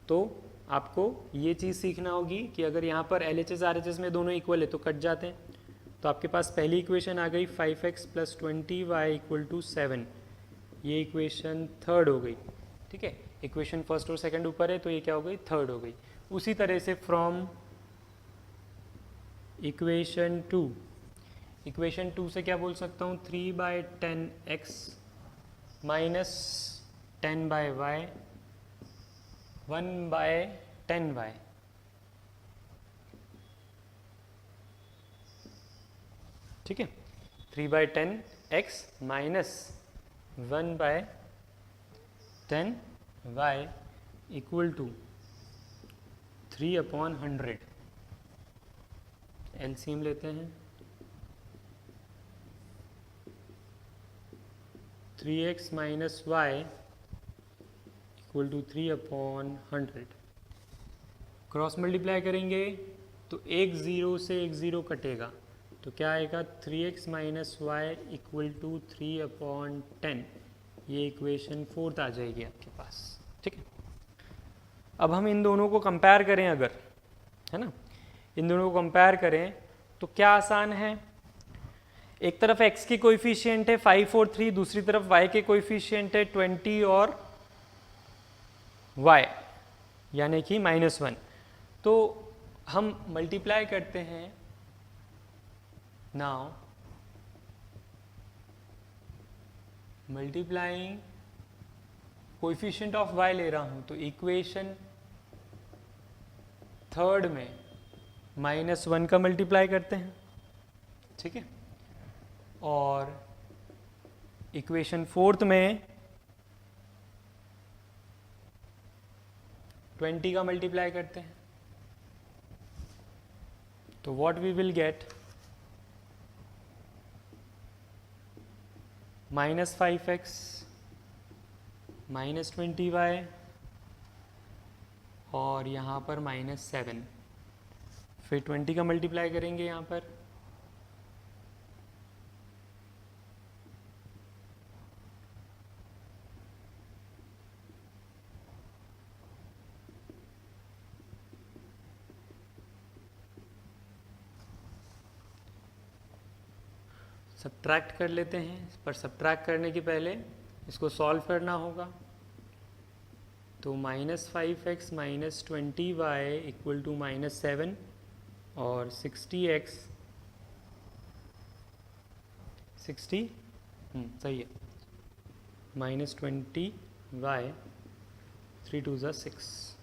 तो आपको ये चीज़ सीखना होगी कि अगर यहाँ पर LHS RHS में दोनों इक्वल है तो कट जाते हैं। तो आपके पास पहली इक्वेशन आ गई 5x plus 20y equal to 7, ये इक्वेशन थर्ड हो गई, ठीक है। इक्वेशन फर्स्ट और सेकंड ऊपर है तो ये क्या हो गई, थर्ड हो गई। उसी तरह से फ्रॉम इक्वेशन 2, इक्वेशन 2 से क्या बोल सकता हूँ 3/10x माइनस 10/y 1/10y, ठीक है। 3/10x minus 1/10y equal to 3/100। LCM लेते हैं, 3x minus y equal to 3/100। Cross multiply करेंगे तो एक ज़ीरो से एक ज़ीरो कटेगा, तो क्या आएगा 3x minus Y equal to 3/10। ये इक्वेशन फोर्थ आ जाएगी आपके पास, ठीक है। अब हम इन दोनों को कंपेयर करें अगर, है ना, इन दोनों को कंपेयर करें तो क्या आसान है, एक तरफ x के कोएफिशिएंट है 5 और 3, दूसरी तरफ y के कोएफिशिएंट है 20 और y यानी कि -1। तो हम मल्टीप्लाई करते हैं। Now multiplying coefficient of y ले रहा हूं तो इक्वेशन थर्ड में -1 का मल्टीप्लाई करते हैं, ठीक है, और इक्वेशन फोर्थ में 20 का मल्टीप्लाई करते हैं। तो what we will gate -5x -20y और यहाँ पर -7, फिर 20 का मल्टीप्लाई करेंगे यहाँ पर, सब्ट्रैक्ट कर लेते हैं, पर सब्ट्रैक्ट करने के पहले इसको सॉल्व करना होगा। तो -5x -20y इक्वल टू -7 और 60x 60 सही है, -20y 3 2 ज़ा 6।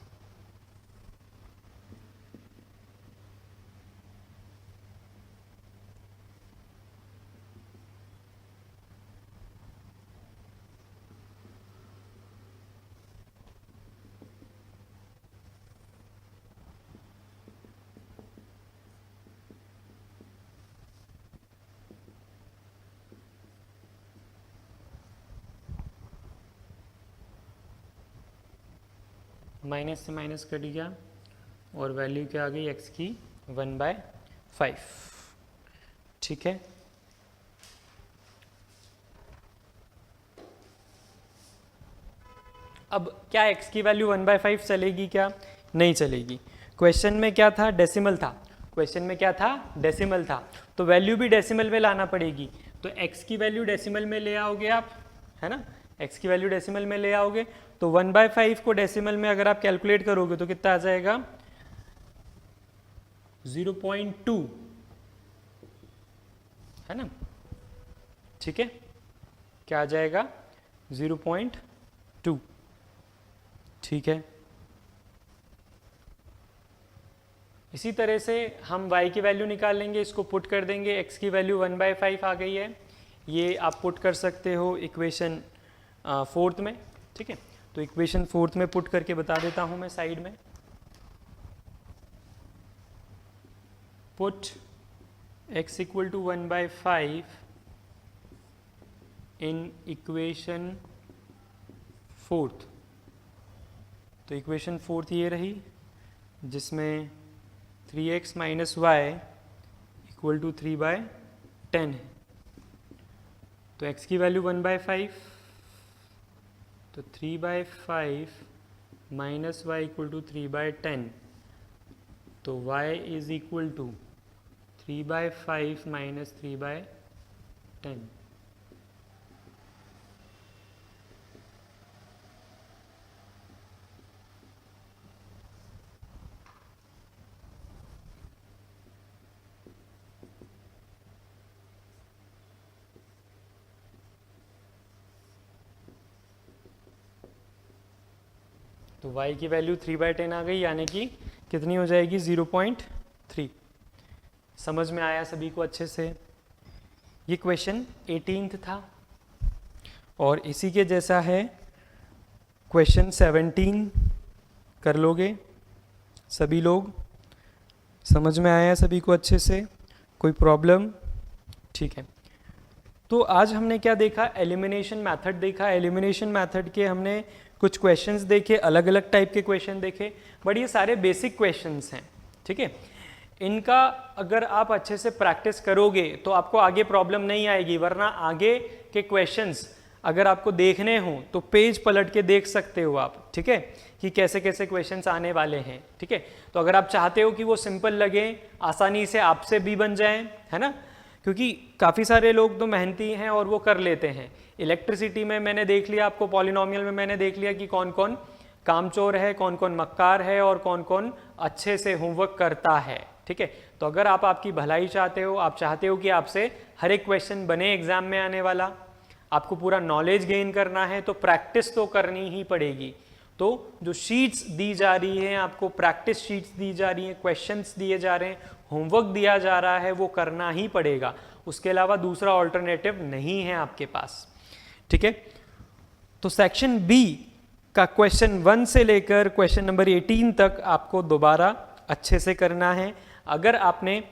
माइनस से माइनस कट गया और वैल्यू क्या आ गई x की 1/5, ठीक है। अब क्या x की वैल्यू 1/5 चलेगी क्या? नहीं चलेगी। क्वेश्चन में क्या था? डेसिमल था। क्वेश्चन में क्या था? डेसिमल था, तो वैल्यू भी डेसिमल में लाना पड़ेगी। तो x की वैल्यू डेसिमल में ले आओगे आप, है ना, x की वैल्यू डेसिमल में ले आओगे तो 1/5 को डेसिमल में अगर आप कैलकुलेट करोगे तो कितना आ जाएगा? 0.2, है ना, ठीक है, क्या आ जाएगा? 0.2, ठीक है। इसी तरह से हम y की वैल्यू निकाल लेंगे, इसको पुट कर देंगे, x की वैल्यू 1/5 आ गई है, ये आप पुट कर सकते हो इक्वेशन 4th में, ठीक है। तो इक्वेशन 4th में पुट करके बता देता हूं मैं साइड में। Put x equal to 1/5 in equation 4th। तो इक्वेशन 4th ये रही जिसमें 3x minus Y equal to 3/10 है। तो x की वैल्यू 1/5, तो 3/5 माइनस वाई इक्वल टू 3/10, तो y is equal to 3/5 minus 3/10। तो y की वैल्यू 3/10 आ गई, यानी कि कितनी हो जाएगी? 0.3। समझ में आया सभी को अच्छे से? ये क्वेश्चन 18th था और इसी के जैसा है क्वेश्चन 17। कर लोगे सभी लोग? समझ में आया सभी को अच्छे से? कोई प्रॉब्लम? ठीक है। तो आज हमने क्या देखा? एलिमिनेशन मेथड देखा। एलिमिनेशन मेथड के हमने कुछ क्वेश्चंस देखे, अलग अलग टाइप के क्वेश्चन देखे, बट ये सारे बेसिक क्वेश्चंस हैं, ठीक है। इनका अगर आप अच्छे से प्रैक्टिस करोगे तो आपको आगे प्रॉब्लम नहीं आएगी, वरना आगे के क्वेश्चंस अगर आपको देखने हो तो पेज पलट के देख सकते हो आप, ठीक है, कि कैसे कैसे क्वेश्चंस आने वाले हैं, ठीक है। तो अगर आप चाहते हो कि वो सिंपल लगे, आसानी से आपसे भी बन जाएं, है ना, क्योंकि काफ़ी सारे लोग तो मेहनती हैं और वो कर लेते हैं। इलेक्ट्रिसिटी में मैंने देख लिया, आपको पॉलिनोमियल में मैंने देख लिया कि कौन कौन कामचोर है, कौन कौन मक्कार है और कौन कौन अच्छे से होमवर्क करता है, ठीक है। तो अगर आप आपकी भलाई चाहते हो, आप चाहते हो कि आपसे हर एक क्वेश्चन बने एग्जाम में आने वाला, आपको पूरा नॉलेज गेन करना है, तो प्रैक्टिस तो करनी ही पड़ेगी। तो जो शीट्स दी जा रही हैं आपको, प्रैक्टिस शीट्स दी जा रही हैं, क्वेश्चंस दिए जा रहे हैं, होमवर्क दिया जा रहा है, वो करना ही पड़ेगा। उसके अलावा दूसरा ऑल्टरनेटिव नहीं है आपके पास, ठीक है। तो सेक्शन बी का क्वेश्चन 1 से लेकर क्वेश्चन नंबर 18 तक आपको दोबारा अच्छे से करना है। अगर आपने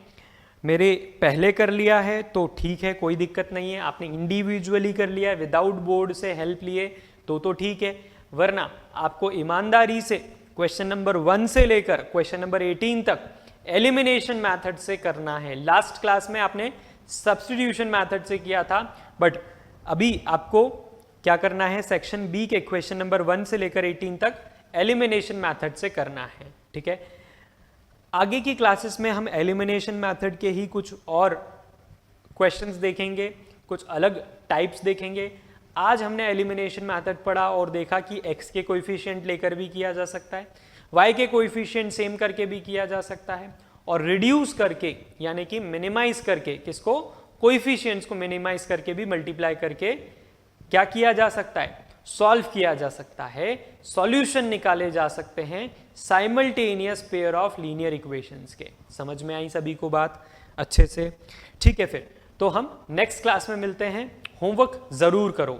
मेरे पहले कर लिया है तो ठीक है, कोई दिक्कत नहीं है। आपने इंडिविजुअली कर लिया है विदाउट बोर्ड से हेल्प लिए तो ठीक है, वरना आपको ईमानदारी से क्वेश्चन नंबर 1 से लेकर क्वेश्चन नंबर 18 तक एलिमिनेशन मेथड से करना है। लास्ट क्लास में आपने सब्स्टिट्यूशन मेथड से किया था, बट अभी आपको क्या करना है? सेक्शन बी के क्वेश्चन नंबर 1 से लेकर 18 तक एलिमिनेशन मेथड से करना है, ठीक है। आगे की क्लासेस में हम एलिमिनेशन मेथड के ही कुछ और क्वेश्चंस देखेंगे, कुछ अलग टाइप्स देखेंगे। आज हमने एलिमिनेशन मेथड पढ़ा और देखा कि x के कोएफिशिएंट लेकर भी किया जा सकता है, y के कोएफिशिएंट सेम करके भी किया जा सकता है, और रिड्यूस करके यानी कि मिनिमाइज करके, किसको? कोएफिशिएंट्स को मिनिमाइज करके भी मल्टीप्लाई करके क्या किया जा सकता है? सॉल्व किया जा सकता है, सॉल्यूशन निकाले जा सकते हैं simultaneous pair of linear equations के। समझ में आई सभी को बात अच्छे से? ठीक है, फिर तो हम नेक्स्ट क्लास में मिलते हैं। होमवर्क जरूर करो।